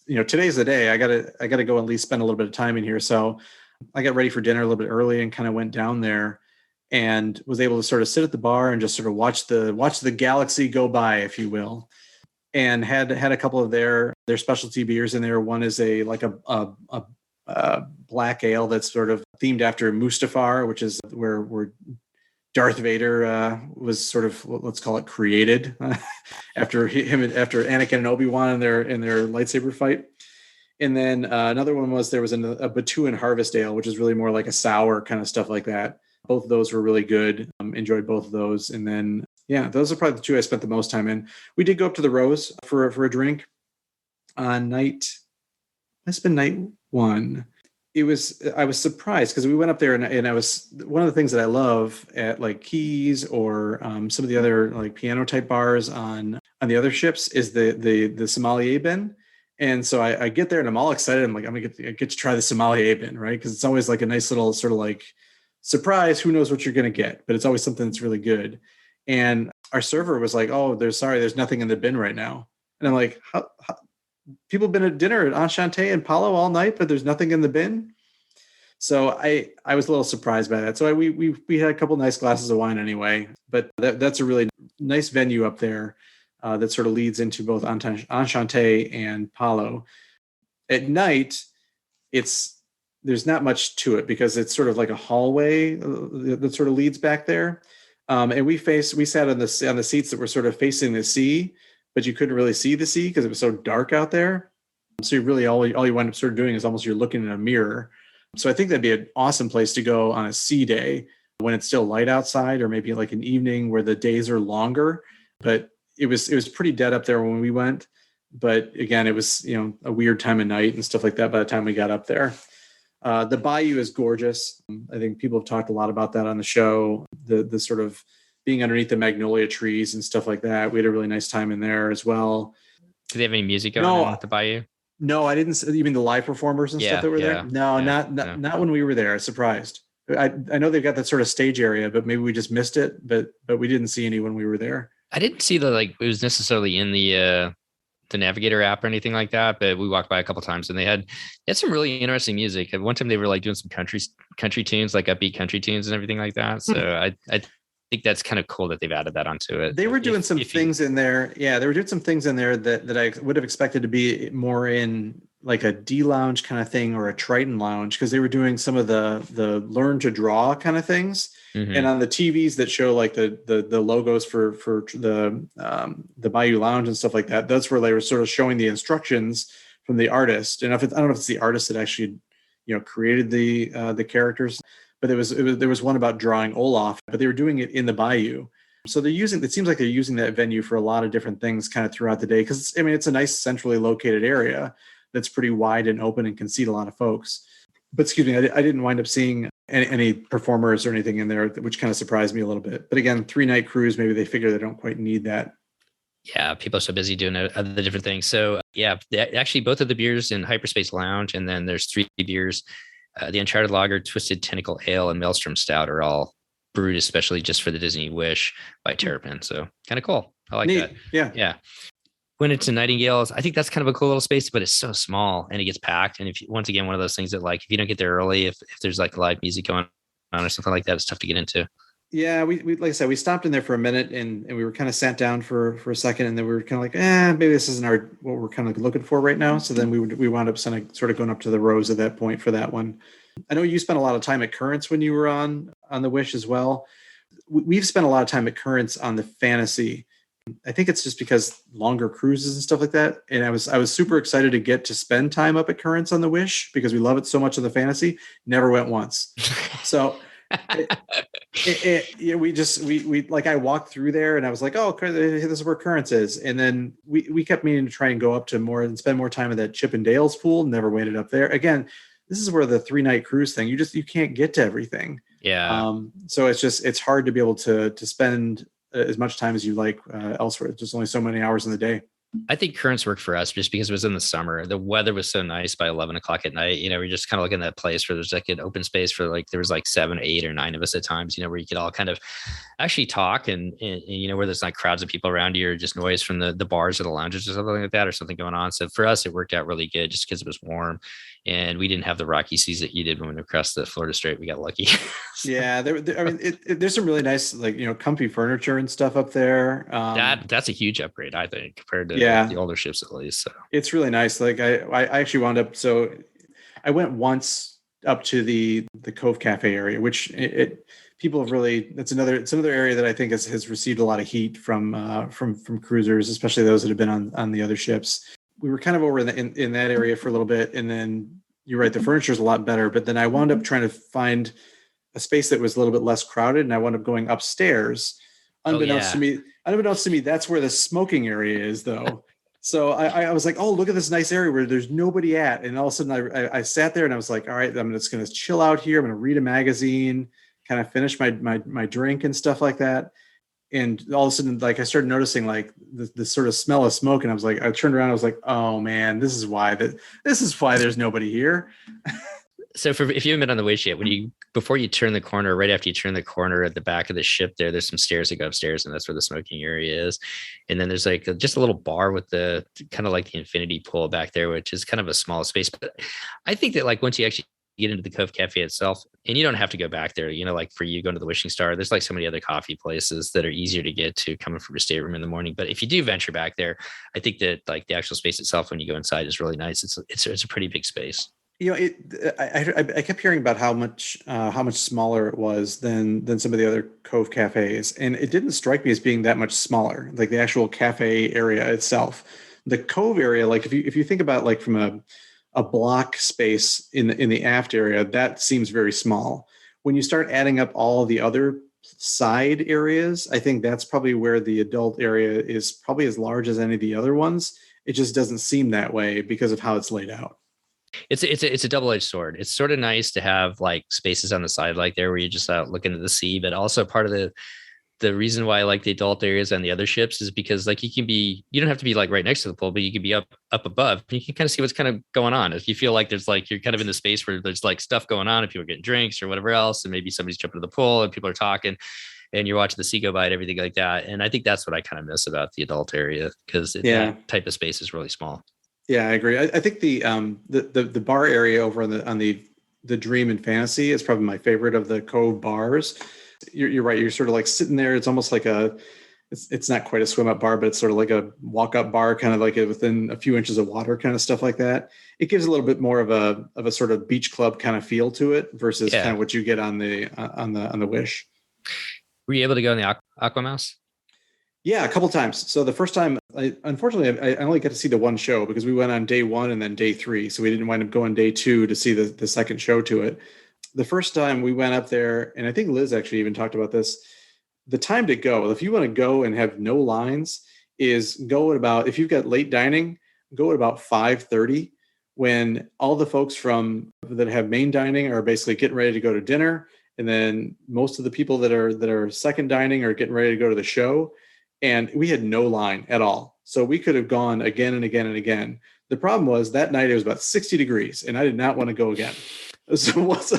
today's the day. I gotta go at least spend a little bit of time in here. So I got ready for dinner a little bit early and kind of went down there and was able to sort of sit at the bar and just sort of watch the galaxy go by, if you will. And had a couple of their specialty beers in there. One is a black ale that's sort of themed after Mustafar, which is where Darth Vader was sort of, let's call it, created after Anakin and Obi-Wan in their lightsaber fight. And then another one was there was a Batuan Harvest Ale, which is really more like a sour kind of stuff like that. Both of those were really good. Enjoyed both of those. And then, yeah, those are probably the two I spent the most time in. We did go up to the Rose for a drink on night. That's been night one. I was surprised because we went up there and I was, one of the things that I love at like Keys or some of the other like piano type bars on the other ships is the sommelier bin. And so I get there and I'm all excited. I'm like, I'm gonna get to try the sommelier bin, right? Because it's always like a nice little sort of like surprise. Who knows what you're gonna get? But it's always something that's really good. And our server was like, "Oh, there's nothing in the bin right now." And I'm like, how people have been at dinner at Enchante and Palo all night, but there's nothing in the bin. So I was a little surprised by that. So we had a couple nice glasses of wine anyway. But that's a really nice venue up there. That sort of leads into both Enchante and Palo. At night, there's not much to it because it's sort of like a hallway that sort of leads back there. And we sat on the seats that were sort of facing the sea, but you couldn't really see the sea because it was so dark out there. So you really all you wind up sort of doing is almost you're looking in a mirror. So I think that'd be an awesome place to go on a sea day when it's still light outside, or maybe like an evening where the days are longer. But it was pretty dead up there when we went, but again, it was, a weird time of night and stuff like that by the time we got up there. The bayou is gorgeous. I think people have talked a lot about that on the show, the sort of being underneath the magnolia trees and stuff like that. We had a really nice time in there as well. Do they have any music going on at the bayou? No, I didn't. Even the live performers and stuff that were there? No, not when we were there. I was surprised. I know they've got that sort of stage area, but maybe we just missed it, but we didn't see any when we were there. I didn't see it was necessarily in the Navigator app or anything like that, but we walked by a couple of times and they had some really interesting music. At one time they were like doing some country tunes, like upbeat country tunes and everything like that. So I think that's kind of cool that they've added that onto it. They were doing some things in there. Yeah, they were doing some things in there that I would have expected to be more in like a D lounge kind of thing or a Triton lounge, because they were doing some of the learn to draw kind of things. Mm-hmm. And on the TVs that show like the logos for the Bayou Lounge and stuff like that, that's where they were sort of showing the instructions from the artist. And I don't know if it's the artist that actually created the characters, but there was one about drawing Olaf, but they were doing it in the Bayou. So it seems like they're using that venue for a lot of different things kind of throughout the day, because it's a nice centrally located area that's pretty wide and open and can seat a lot of folks. But excuse me, I didn't wind up seeing any performers or anything in there, which kind of surprised me a little bit. But again, 3-night cruise, maybe they figure they don't quite need that. Yeah, people are so busy doing other different things. So yeah, actually both of the beers in Hyperspace Lounge, and then there's 3 beers. The Uncharted Lager, Twisted Tentacle Ale, and Maelstrom Stout are all brewed especially just for the Disney Wish by Terrapin. So kind of cool. I like that. Yeah. When it's a Nightingales, I think that's kind of a cool little space, but it's so small and it gets packed. And once again, one of those things that if you don't get there early, if there's like live music going on or something like that, it's tough to get into. Yeah, we like I said, we stopped in there for a minute and we were kind of sat down for a second, and then we were kind of like, maybe this isn't what we're kind of looking for right now. So then we wound up sort of going up to the Rose at that point for that one. I know you spent a lot of time at Currents when you were on the Wish as well. We've spent a lot of time at Currents on the Fantasy. I think it's just because longer cruises and stuff like that. And I was super excited to get to spend time up at Currents on the Wish because we love it so much on the Fantasy. Never went once. So I walked through there and I was like, oh, this is where Currents is. And then we kept meaning to try and go up to more and spend more time at that Chip and Dale's pool. Never waited up there. Again, this is where the 3-night cruise thing, you can't get to everything. Yeah. So it's hard to be able to spend as much time as you like elsewhere. It's just only so many hours in the day. I think Currents worked for us just because it was in the summer. The weather was so nice by 11 o'clock at night. We're just kind of looking at that place where there's like an open space for there was 7, 8, or 9 of us at times, where you could all kind of actually talk and where there's not crowds of people around you or just noise from the bars or the lounges or something like that or something going on. So for us, it worked out really good just because it was warm and we didn't have the rocky seas that you did when we were across the Florida Strait. We got lucky. Yeah. There's some really nice, comfy furniture and stuff up there. That's a huge upgrade, I think, compared to the older ships at least. So it's really nice. I actually wound up, I went once up to the Cove Cafe area, which people have really, it's another area that I think has received a lot of heat from cruisers, especially those that have been on the other ships. We were kind of over in that area for a little bit, and then you're right, the furniture is a lot better. But then I wound up trying to find a space that was a little bit less crowded, and I wound up going upstairs. Unbeknownst to me, that's where the smoking area is, though. So I was like, oh, look at this nice area where there's nobody at. And all of a sudden I sat there and I was like, all right, I'm just going to chill out here. I'm going to read a magazine, kind of finish my drink and stuff like that. And all of a sudden, like, I started noticing like the sort of smell of smoke. And I turned around, I was like, oh man, this is why there's nobody here. So if you haven't been on the wish yet, before you turn the corner, right after you turn the corner at the back of the ship there's some stairs that go upstairs, and that's where the smoking area is. And then there's like just a little bar with the kind of like the infinity pool back there, which is kind of a small space. But I think that like once you actually get into the Cove Cafe itself, and you don't have to go back there, like for you going to the Wishing Star, there's like so many other coffee places that are easier to get to coming from your stateroom in the morning. But if you do venture back there, I think that like the actual space itself, when you go inside, is really nice. It's a pretty big space. I kept hearing about how much smaller it was than some of the other Cove cafes, and it didn't strike me as being that much smaller. Like the actual cafe area itself, the Cove area, like if you think about like from a block space in the aft area, that seems very small. When you start adding up all the other side areas, I think that's probably where the adult area is probably as large as any of the other ones. It just doesn't seem that way because of how it's laid out. It's a double-edged sword. It's sort of nice to have like spaces on the side like there where you just out look into the sea, but also part of the reason why I like the adult areas on the other ships is because like you don't have to be like right next to the pool, but you can be up above. You can kind of see what's kind of going on. If you feel like there's like you're kind of in the space where there's like stuff going on, if people are getting drinks or whatever else, and maybe somebody's jumping to the pool and people are talking and you're watching the sea go by and everything like that. And I think that's what I kind of miss about the adult area, because that type of space is really small. Yeah, I agree. I think the bar area over on the Dream and Fantasy is probably my favorite of the Cove bars. You're right. You're sort of like sitting there. It's almost like it's not quite a swim up bar, but it's sort of like a walk up bar, kind of like within a few inches of water, kind of stuff like that. It gives a little bit more of a sort of beach club kind of feel to it versus kind of what you get on the Wish. Were you able to go in the Aquamouse? Yeah, a couple times. So the first time, unfortunately, I only got to see the one show because we went on day 1 and then day 3. So we didn't wind up going day 2 to see the second show to it. The first time we went up there, and I think Liz actually even talked about this, the time to go, if you want to go and have no lines, is go at about, if you've got late dining, go at about 5:30 when all the folks that have main dining are basically getting ready to go to dinner. And then most of the people that are second dining are getting ready to go to the show. And we had no line at all. So we could have gone again and again and again. The problem was that night it was about 60 degrees and I did not want to go again. So once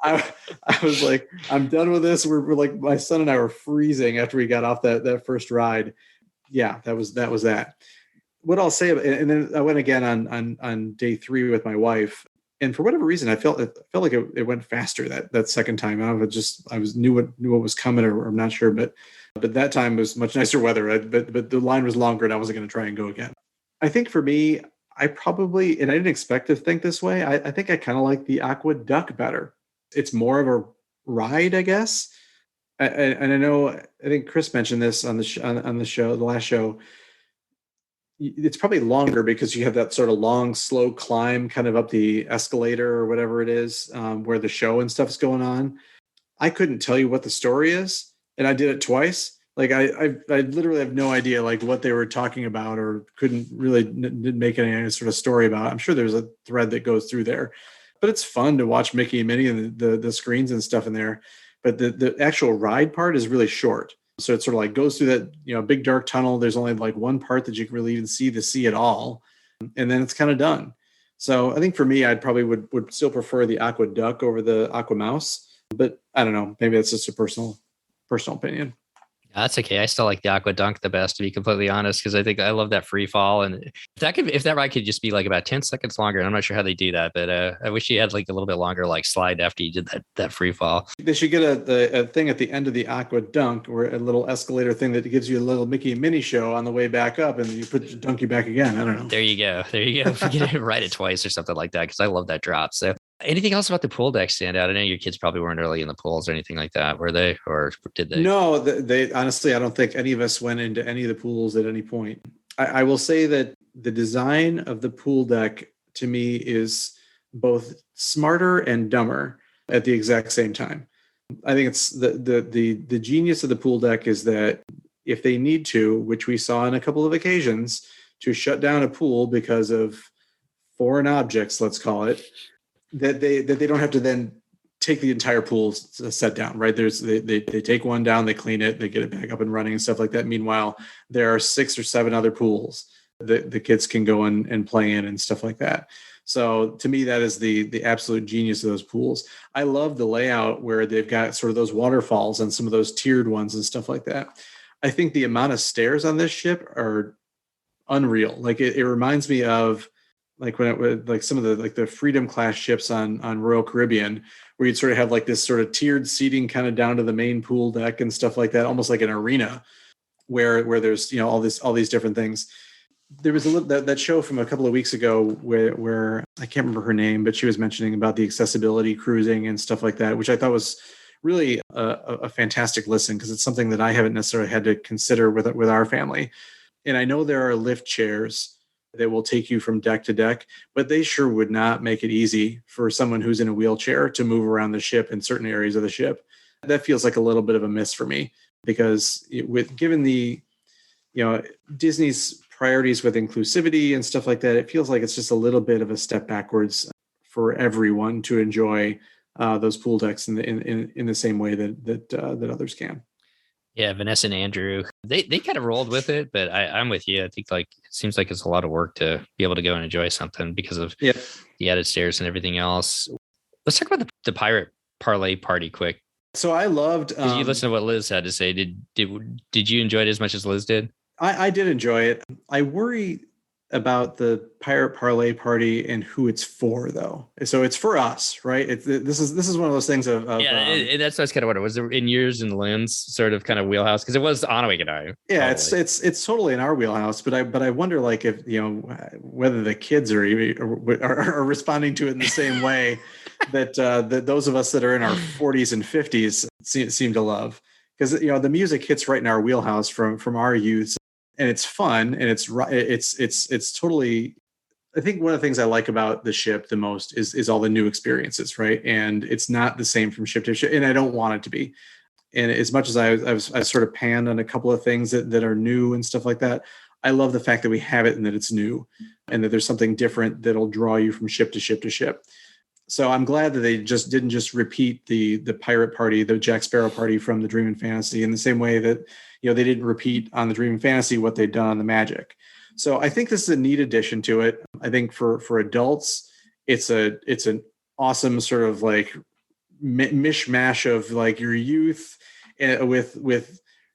I was like, I'm done with this. We're like, my son and I were freezing after we got off that first ride. Yeah, that was that. What I'll say, and then I went again on day 3 with my wife. And for whatever reason, I felt like it went faster that second time. I knew what was coming, or I'm not sure, but that time was much nicer weather. But the line was longer, and I wasn't going to try and go again. I think for me, I probably, and I didn't expect to think this way, I think I kind of like the Aqua-Duck better. It's more of a ride, I guess. And I think Chris mentioned this on the show, the last show. It's probably longer because you have that sort of long, slow climb kind of up the escalator or whatever it is, where the show and stuff is going on. I couldn't tell you what the story is, and I did it twice. Like I literally have no idea like what they were talking about, or couldn't really didn't make any sort of story about it. I'm sure there's a thread that goes through there, but it's fun to watch Mickey and Minnie and the screens and stuff in there. But the actual ride part is really short. So it sort of like goes through that, big dark tunnel. There's only like one part that you can really even see the sea at all. And then it's kind of done. So I think for me, I'd probably would still prefer the Aqua-Duck over the Aquamouse, but I don't know. Maybe that's just a personal opinion. That's okay. I still like the Aqua Dunk the best, to be completely honest, because I think I love that free fall. And if that ride could just be like about 10 seconds longer, I'm not sure how they do that, but I wish you had like a little bit longer like slide after you did that free fall. They should get a thing at the end of the Aqua Dunk, or a little escalator thing that gives you a little Mickey and Minnie show on the way back up, and you dunk you back again. I don't know. There you go. There you go. Get it right it twice or something like that, because I love that drop. So anything else about the pool deck stand out? I know your kids probably weren't early in the pools or anything like that, were they? Or did they? No, they honestly, I don't think any of us went into any of the pools at any point. I will say that the design of the pool deck to me is both smarter and dumber at the exact same time. I think it's the genius of the pool deck is that if they need to, which we saw on a couple of occasions, to shut down a pool because of foreign objects, let's call it, that they don't have to then take the entire pool set down, right? They take one down, they clean it, they get it back up and running and stuff like that. Meanwhile, there are 6 or 7 other pools that the kids can go in and play in and stuff like that. So to me, that is the absolute genius of those pools. I love the layout where they've got sort of those waterfalls and some of those tiered ones and stuff like that. I think the amount of stairs on this ship are unreal. Like it reminds me of like when it like some of the Freedom class ships on Royal Caribbean, where you'd sort of have like this sort of tiered seating kind of down to the main pool deck and stuff like that, almost like an arena where there's, you know, all these different things. There was that show from a couple of weeks ago where I can't remember her name, but she was mentioning about the accessibility cruising and stuff like that, which I thought was really a fantastic listen, because it's something that I haven't necessarily had to consider with our family. And I know there are lift chairs that will take you from deck to deck, but they sure would not make it easy for someone who's in a wheelchair to move around the ship in certain areas of the ship. That feels like a little bit of a miss for me, because given the, you know, Disney's priorities with inclusivity and stuff like that, it feels like it's just a little bit of a step backwards for everyone to enjoy those pool decks in the same way that others can. Yeah, Vanessa and Andrew, they kind of rolled with it, but I'm with you. I think like it seems like it's a lot of work to be able to go and enjoy something because of the added stairs and everything else. Let's talk about the pirate parlay party quick. So I loved. Did you listen to what Liz had to say? Did you enjoy it as much as Liz did? I did enjoy it. I worry about the pirate parlay party and who it's for, though. So it's for us, right? This is one of those things of that's kind of what it was. In yours and Lynn's sort of kind of wheelhouse, because it was Anawik and I. Yeah, totally. it's totally in our wheelhouse, but I wonder, like, if, you know, whether the kids are responding to it in the same way that those of us that are in our 40s and 50s seem to love, because, you know, the music hits right in our wheelhouse from our youth. And it's fun, and it's totally. I think one of the things I like about the ship the most is all the new experiences, right? And it's not the same from ship to ship, and I don't want it to be. And as much as I sort of panned on a couple of things that are new and stuff like that, I love the fact that we have it and that it's new, and that there's something different that'll draw you from ship to ship to ship. So I'm glad that they didn't just repeat the pirate party, the Jack Sparrow party from the Dream and Fantasy, in the same way that, you know, they didn't repeat on the Dream and Fantasy what they'd done on the Magic. So I think this is a neat addition to it. I think for adults, it's an awesome sort of like mishmash of like your youth with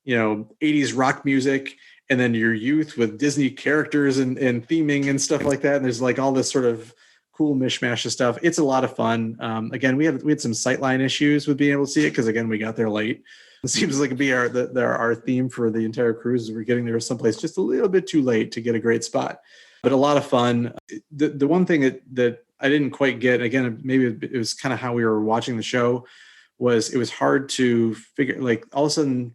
you know, 80s rock music, and then your youth with Disney characters and theming and stuff like that. And there's like all this sort of cool mishmash of stuff. It's a lot of fun. Again, we had some sightline issues with being able to see it, because again, we got there late. It seems like it'd be our theme for the entire cruise is we're getting there someplace just a little bit too late to get a great spot, but a lot of fun. The one thing that I didn't quite get, again, maybe it was kind of how we were watching the show, was it was hard to figure, like, all of a sudden,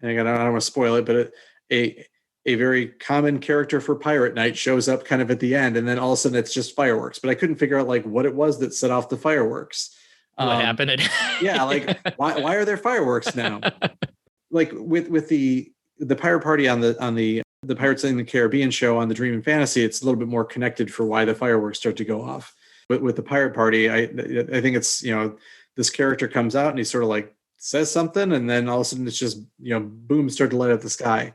and again, I don't want to spoil it, but a very common character for Pirate Night shows up kind of at the end, and then all of a sudden it's just fireworks. But I couldn't figure out like what it was that set off the fireworks. What happened? Yeah, like why are there fireworks now? Like with the pirate party on the Pirates in the Caribbean show on the Dream and Fantasy, it's a little bit more connected for why the fireworks start to go off. But with the pirate party, I think it's, you know, this character comes out and he sort of like says something, and then all of a sudden it's just, you know, boom, start to light up the sky.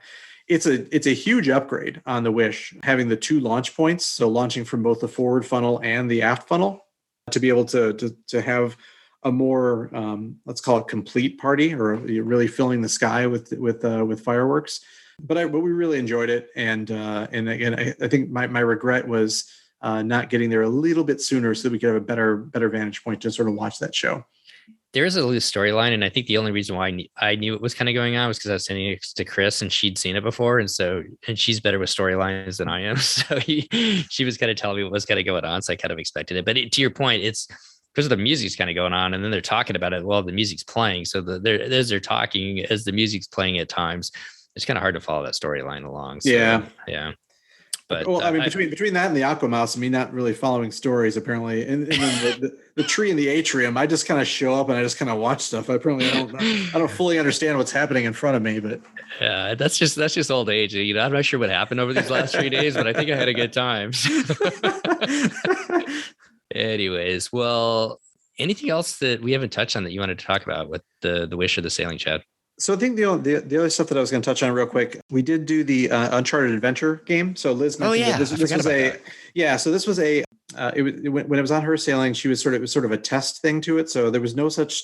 It's a huge upgrade on the Wish, having the 2 launch points, so launching from both the forward funnel and the aft funnel, to be able to have a more let's call it complete party, or really filling the sky with fireworks. But we really enjoyed it, and again, I think my regret was not getting there a little bit sooner so that we could have a better vantage point to sort of watch that show. There is a loose storyline, and I think the only reason why I knew it was kind of going on was because I was sending it to Chris, and she'd seen it before, and she's better with storylines than I am, so she was kind of telling me what was kind of going on, so I kind of expected it. But to your point, it's because the music's kind of going on, and then they're talking about it. Well, the music's playing, so as they're talking, as the music's playing at times, it's kind of hard to follow that storyline along. So, yeah. But well, I mean, between that and the Aquamouse, and me not really following stories apparently, and then the tree in the atrium, I just kind of show up and I just kind of watch stuff. I don't fully understand what's happening in front of me, but yeah, that's just old age. You know, I'm not sure what happened over these last 3 days, but I think I had a good time. Anyways, well, anything else that we haven't touched on that you wanted to talk about with the Wish or the Sailing Chat? So I think the other stuff that I was going to touch on real quick, we did do the Uncharted Adventure game. So Liz mentioned that this was So this was when it was on her sailing, she was sort of a test thing to it. So there was no such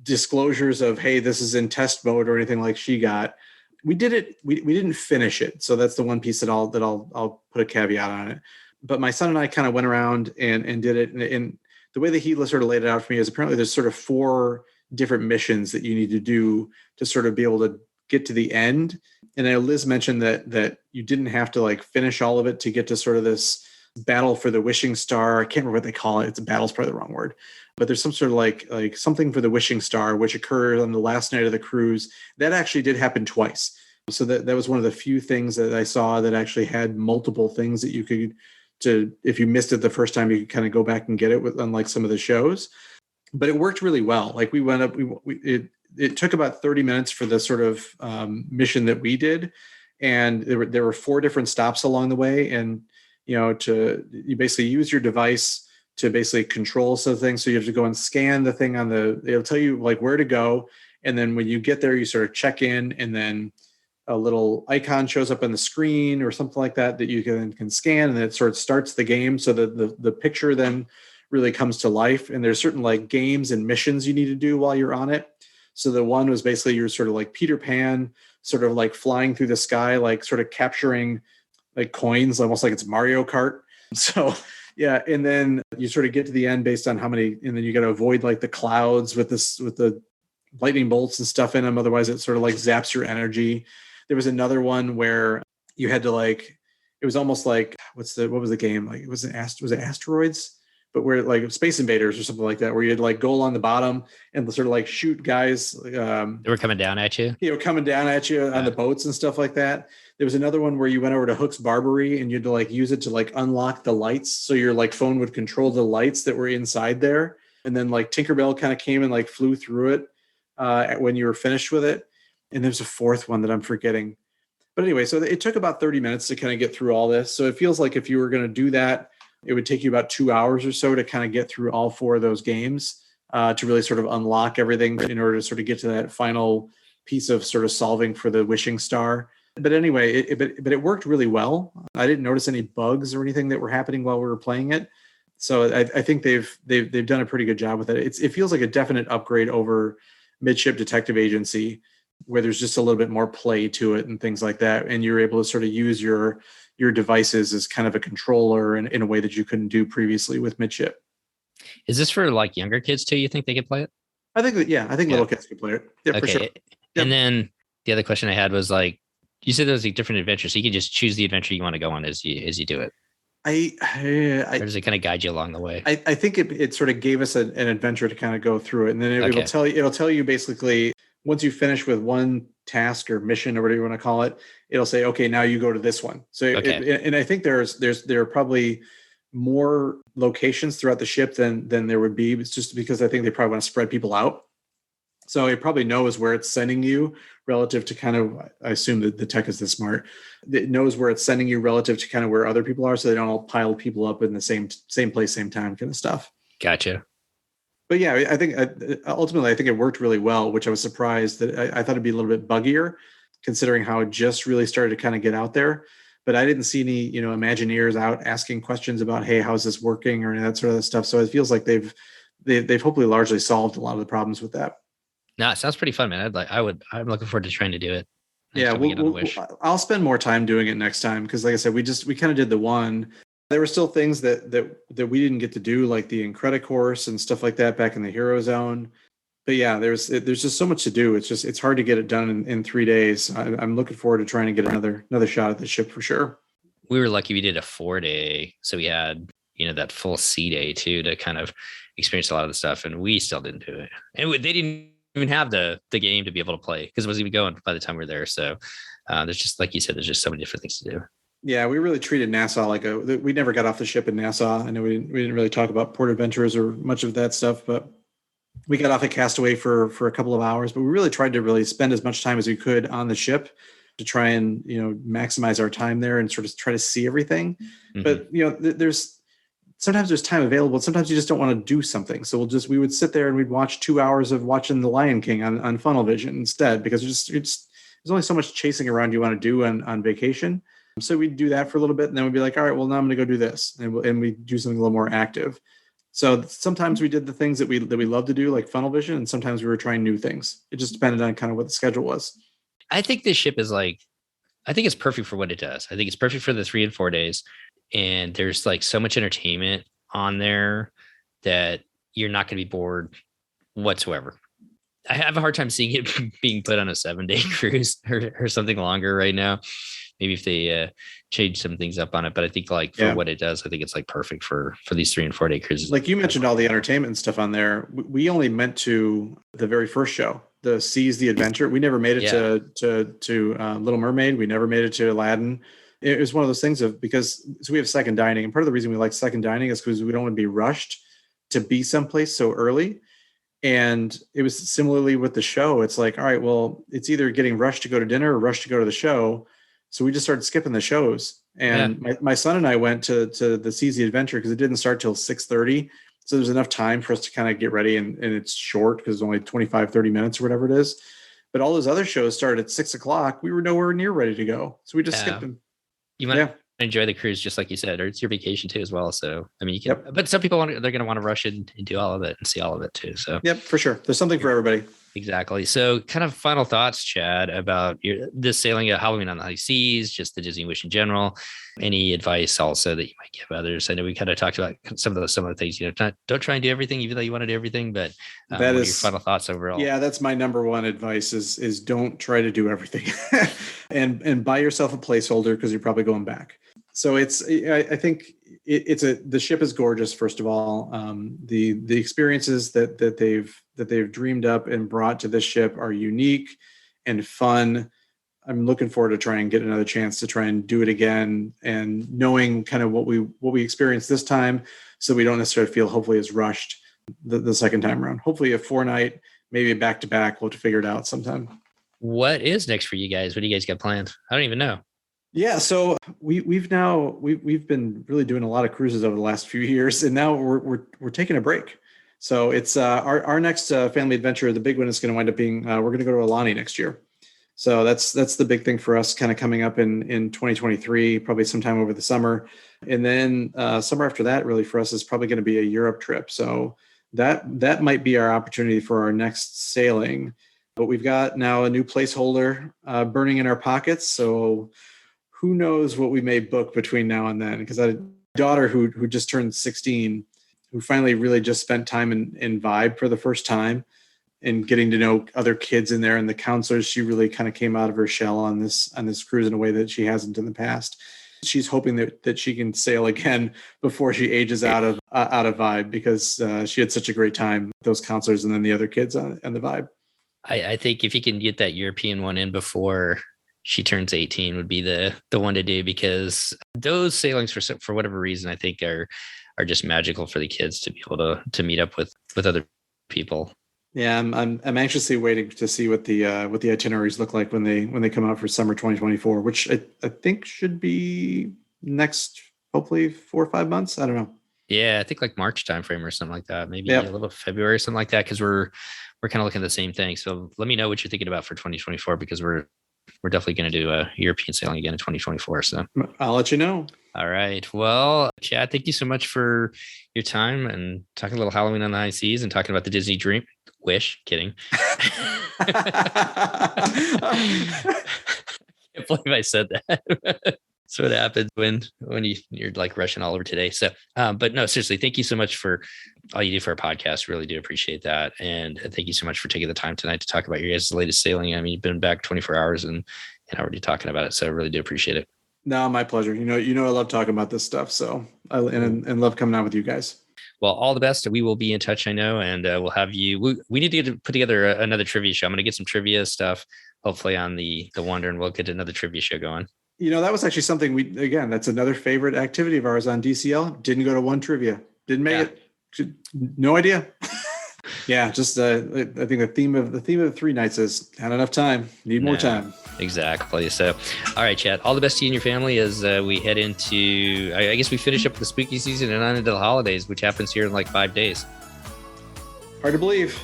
disclosures of, hey, this is in test mode or anything like she got. We did it. We didn't finish it. So that's the one piece that I'll put a caveat on it. But my son and I kind of went around and did it. And the way that he sort of laid it out for me is apparently there's sort of 4 different missions that you need to do to sort of be able to get to the end. And I know Liz mentioned that you didn't have to like finish all of it to get to sort of this battle for the wishing star. I can't remember what they call it. It's a battle's probably the wrong word, but there's some sort of like something for the wishing star, which occurred on the last night of the cruise. That actually did happen twice. So that was one of the few things that I saw that actually had multiple things that you could, if you missed it the first time, you could kind of go back and get it with, unlike some of the shows. But it worked really well. Like we went up, it took about 30 minutes for the sort of mission that we did. And there were 4 different stops along the way. And, you basically use your device to basically control some things. So you have to go and scan the thing it'll tell you like where to go. And then when you get there, you sort of check in, and then a little icon shows up on the screen or something like that you can scan, and it sort of starts the game. So that the picture then really comes to life. And there's certain like games and missions you need to do while you're on it. So the one was basically you're sort of like Peter Pan, sort of like flying through the sky, like sort of capturing like coins, almost like it's Mario Kart. So yeah. And then you sort of get to the end based on how many, and then you got to avoid like the clouds with the lightning bolts and stuff in them. Otherwise it sort of like zaps your energy. There was another one where you had to it was almost like, what was the game? Like was it Asteroids? But where like Space Invaders or something like that, where you'd like go along the bottom and sort of like shoot guys. They were coming down at you. Coming down at you on the boats and stuff like that. There was another one where you went over to Hook's Barbary and you'd to like use it to like unlock the lights. So your like phone would control the lights that were inside there. And then like Tinkerbell kind of came and like flew through it when you were finished with it. And there's a 4th one that I'm forgetting. But anyway, so it took about 30 minutes to kind of get through all this. So it feels like if you were going to do that, it would take you about 2 hours or so to kind of get through all 4 of those games to really sort of unlock everything in order to sort of get to that final piece of sort of solving for the wishing star. But anyway, it worked really well. I didn't notice any bugs or anything that were happening while we were playing it. So I think they've done a pretty good job with it. It feels like a definite upgrade over Midship Detective Agency, where there's just a little bit more play to it and things like that. And you're able to sort of use your devices as kind of a controller in a way that you couldn't do previously with Midship. Is this for like younger kids too? You think they could play it? I think little kids could play it. Yeah, okay. For sure. Yep. And then the other question I had was like, you said there's like different adventures, so you can just choose the adventure you want to go on as you do it. Or does it kind of guide you along the way? I think it sort of gave us an adventure to kind of go through it, and then it'll tell you basically once you finish with one task or mission or whatever you want to call it, it'll say, okay, now you go to this one. So, and I think there are probably more locations throughout the ship than there would be. It's just because I think they probably want to spread people out. So it probably knows where it's sending you relative to kind of, I assume that the tech is this smart. It knows where it's sending you relative to kind of where other people are. So they don't all pile people up in the same place, same time kind of stuff. Gotcha. But yeah, I think ultimately, I think it worked really well, which I was surprised that I thought it'd be a little bit buggier considering how it just really started to kind of get out there. But I didn't see any, Imagineers out asking questions about, hey, how's this working or any of that sort of stuff. So it feels like they've they've hopefully largely solved a lot of the problems with that. No, it sounds pretty fun, man. I'm looking forward to trying to do it. Yeah, I'll spend more time doing it next time because, like I said, we kind of did the one. There were still things that we didn't get to do, like the Incredicourse and stuff like that back in the Hero Zone. But yeah, there's just so much to do. It's hard to get it done in 3 days. I'm looking forward to trying to get another shot at the ship for sure. We were lucky we did a 4-day, so we had that full sea day too to kind of experience a lot of the stuff, and we still didn't do it. And they didn't even have the game to be able to play because it wasn't even going by the time we were there. So there's just, like you said, there's just so many different things to do. Yeah, we really treated Nassau we never got off the ship in Nassau. I know we didn't really talk about port adventures or much of that stuff, but we got off at Castaway for a couple of hours. But we really tried to really spend as much time as we could on the ship to try and maximize our time there and sort of try to see everything. Mm-hmm. But sometimes there's time available. Sometimes you just don't want to do something. So we would sit there and we'd watch 2 hours of watching The Lion King on Funnel Vision instead, because there's only so much chasing around you want to do on vacation. So we'd do that for a little bit, and then we'd be like, all right, well, now I'm going to go do this. And we do something a little more active. So sometimes we did the things that we love to do, like Funnel Vision, and sometimes we were trying new things. It just depended on kind of what the schedule was. I think this ship is I think it's perfect for what it does. I think it's perfect for the 3 and 4 days. And there's so much entertainment on there that you're not going to be bored whatsoever. I have a hard time seeing it being put on a 7-day cruise or something longer right now. Maybe if they change some things up on it, but I think for what it does, I think it's perfect for these 3 and 4 day cruises. Like you mentioned, all the entertainment and stuff on there. We only meant to the very first show, the Seize the Adventure. We never made it to Little Mermaid. We never made it to Aladdin. It was one of those things because we have second dining, and part of the reason we like second dining is because we don't want to be rushed to be someplace so early. And it was similarly with the show. It's like, all right, well, it's either getting rushed to go to dinner or rushed to go to the show. So we just started skipping the shows. And my son and I went to the Seize the Adventure because it didn't start till 6:30. So there's enough time for us to kind of get ready. And it's short because it's only 25, 30 minutes or whatever it is. But all those other shows started at 6 o'clock. We were nowhere near ready to go. So we just skipped them. You might enjoy the cruise just like you said, or it's your vacation too as well. So, I mean, you can, but some people they're going to want to rush in and do all of it and see all of it too. So, yep, for sure. There's something for everybody. Exactly. So kind of final thoughts, Chad, about this sailing at Halloween on the High Seas, just the Disney Wish in general. Any advice also that you might give others? I know we kind of talked about some of the things, don't try and do everything, even though you want to do everything, but what are your final thoughts overall? Yeah, that's my number one advice is don't try to do everything and buy yourself a placeholder because you're probably going back. So I think the ship is gorgeous. First of all, the experiences that they've dreamed up and brought to this ship are unique and fun. I'm looking forward to try and get another chance to try and do it again, and knowing kind of what we experienced this time, so we don't necessarily feel hopefully as rushed the second time around. Hopefully a 4-night, maybe a back-to-back. We'll have to figure it out sometime. What is next for you guys? What do you guys got planned? I don't even know. Yeah, so we've been really doing a lot of cruises over the last few years, and now we're taking a break. So it's our next family adventure. The big one is going to wind up being we're going to go to Aulani next year. So that's the big thing for us, kind of coming up in 2023, probably sometime over the summer, and then summer after that, really for us is probably going to be a Europe trip. So that might be our opportunity for our next sailing. But we've got now a new placeholder burning in our pockets, so who knows what we may book between now and then, because I had a daughter who just turned 16, who finally really just spent time in Vibe for the first time and getting to know other kids in there and the counselors. She really kind of came out of her shell on this cruise in a way that she hasn't in the past. She's hoping that she can sail again before she ages out of Vibe, because she had such a great time with those counselors and then the other kids on the Vibe. I think if you can get that European one in before she turns 18 would be the one to do, because those sailings for whatever reason, I think are just magical for the kids to be able to meet up with other people. Yeah, I'm anxiously waiting to see what the itineraries look like when they come out for summer 2024, which I think should be next, hopefully 4 or 5 months. I don't know. Yeah, I think like March timeframe or something like that. Maybe a little February or something like that, because we're kind of looking at the same thing. So let me know what you're thinking about for 2024, because we're we're definitely going to do a European sailing again in 2024. So I'll let you know. All right. Well, Chad, thank you so much for your time and talking a little Halloween on the high seas and talking about the Disney Dream. Wish, kidding. I can't believe I said that. That's what happens when you're like rushing all over today. So, but no, seriously, thank you so much for all you do for our podcast. Really do appreciate that. And thank you so much for taking the time tonight to talk about your guys' latest sailing. I mean, you've been back 24 hours and already talking about it. So I really do appreciate it. No, my pleasure. You know, I love talking about this stuff. So and love coming out with you guys. Well, all the best. We will be in touch, I know, and we'll have you. We need to put together another trivia show. I'm going to get some trivia stuff, hopefully on the Wonder, and we'll get another trivia show going. You know, that was actually something that's another favorite activity of ours on DCL. Didn't go to one trivia. Didn't make it. No idea. Yeah, just I think the theme of the 3 nights is had enough time. Need more time. Exactly. So, all right, Chad. All the best to you and your family as we head into. I guess we finish up the spooky season and on into the holidays, which happens here in like 5 days. Hard to believe.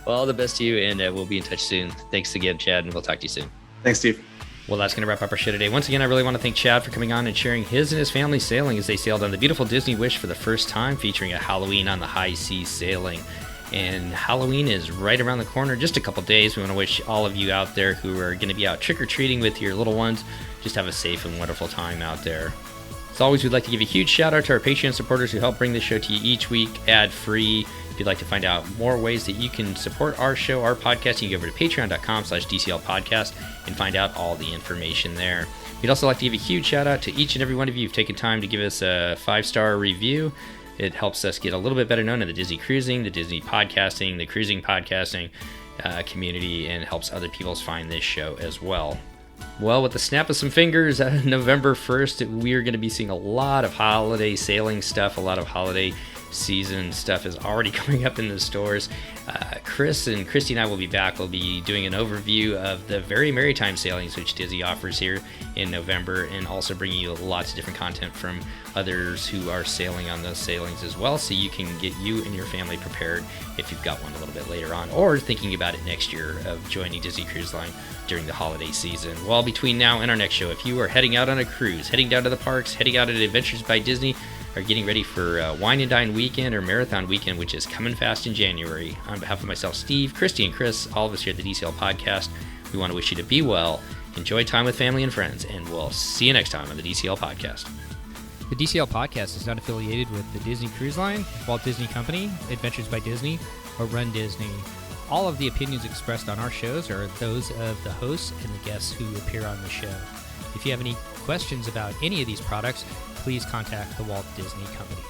Well, all the best to you, and we'll be in touch soon. Thanks again, Chad, and we'll talk to you soon. Thanks, Steve. Well, that's going to wrap up our show today. Once again, I really want to thank Chad for coming on and sharing his and his family's sailing as they sailed on the beautiful Disney Wish for the first time, featuring a Halloween on the high seas sailing. And Halloween is right around the corner, just a couple days. We want to wish all of you out there who are going to be out trick-or-treating with your little ones, just have a safe and wonderful time out there. As always, we'd like to give a huge shout out to our Patreon supporters who help bring this show to you each week, ad-free. If you'd like to find out more ways that you can support our show, our podcast, you can go over to patreon.com/DCL podcast and find out all the information there. We'd also like to give a huge shout out to each and every one of you who've taken time to give us a 5-star review. It helps us get a little bit better known in the Disney cruising, the Disney podcasting, the cruising podcasting community, and helps other people find this show as well. Well, with the snap of some fingers, November 1st, we are going to be seeing a lot of holiday sailing stuff, a lot of holiday season stuff is already coming up in the stores. Chris and Christy and I will be back. We'll be doing an overview of the Very Maritime sailings, which Disney offers here in November, and also bringing you lots of different content from others who are sailing on those sailings as well, so you can get you and your family prepared if you've got one a little bit later on, or thinking about it next year of joining Disney Cruise Line during the holiday season. Well, between now and our next show, if you are heading out on a cruise, heading down to the parks, heading out at Adventures by Disney, are getting ready for Wine and Dine Weekend or Marathon Weekend, which is coming fast in January. On behalf of myself, Steve, Christy, and Chris, all of us here at the DCL Podcast, we want to wish you to be well, enjoy time with family and friends, and we'll see you next time on the DCL Podcast. The DCL Podcast is not affiliated with the Disney Cruise Line, Walt Disney Company, Adventures by Disney, or Run Disney. All of the opinions expressed on our shows are those of the hosts and the guests who appear on the show. If you have any questions about any of these products, please contact the Walt Disney Company.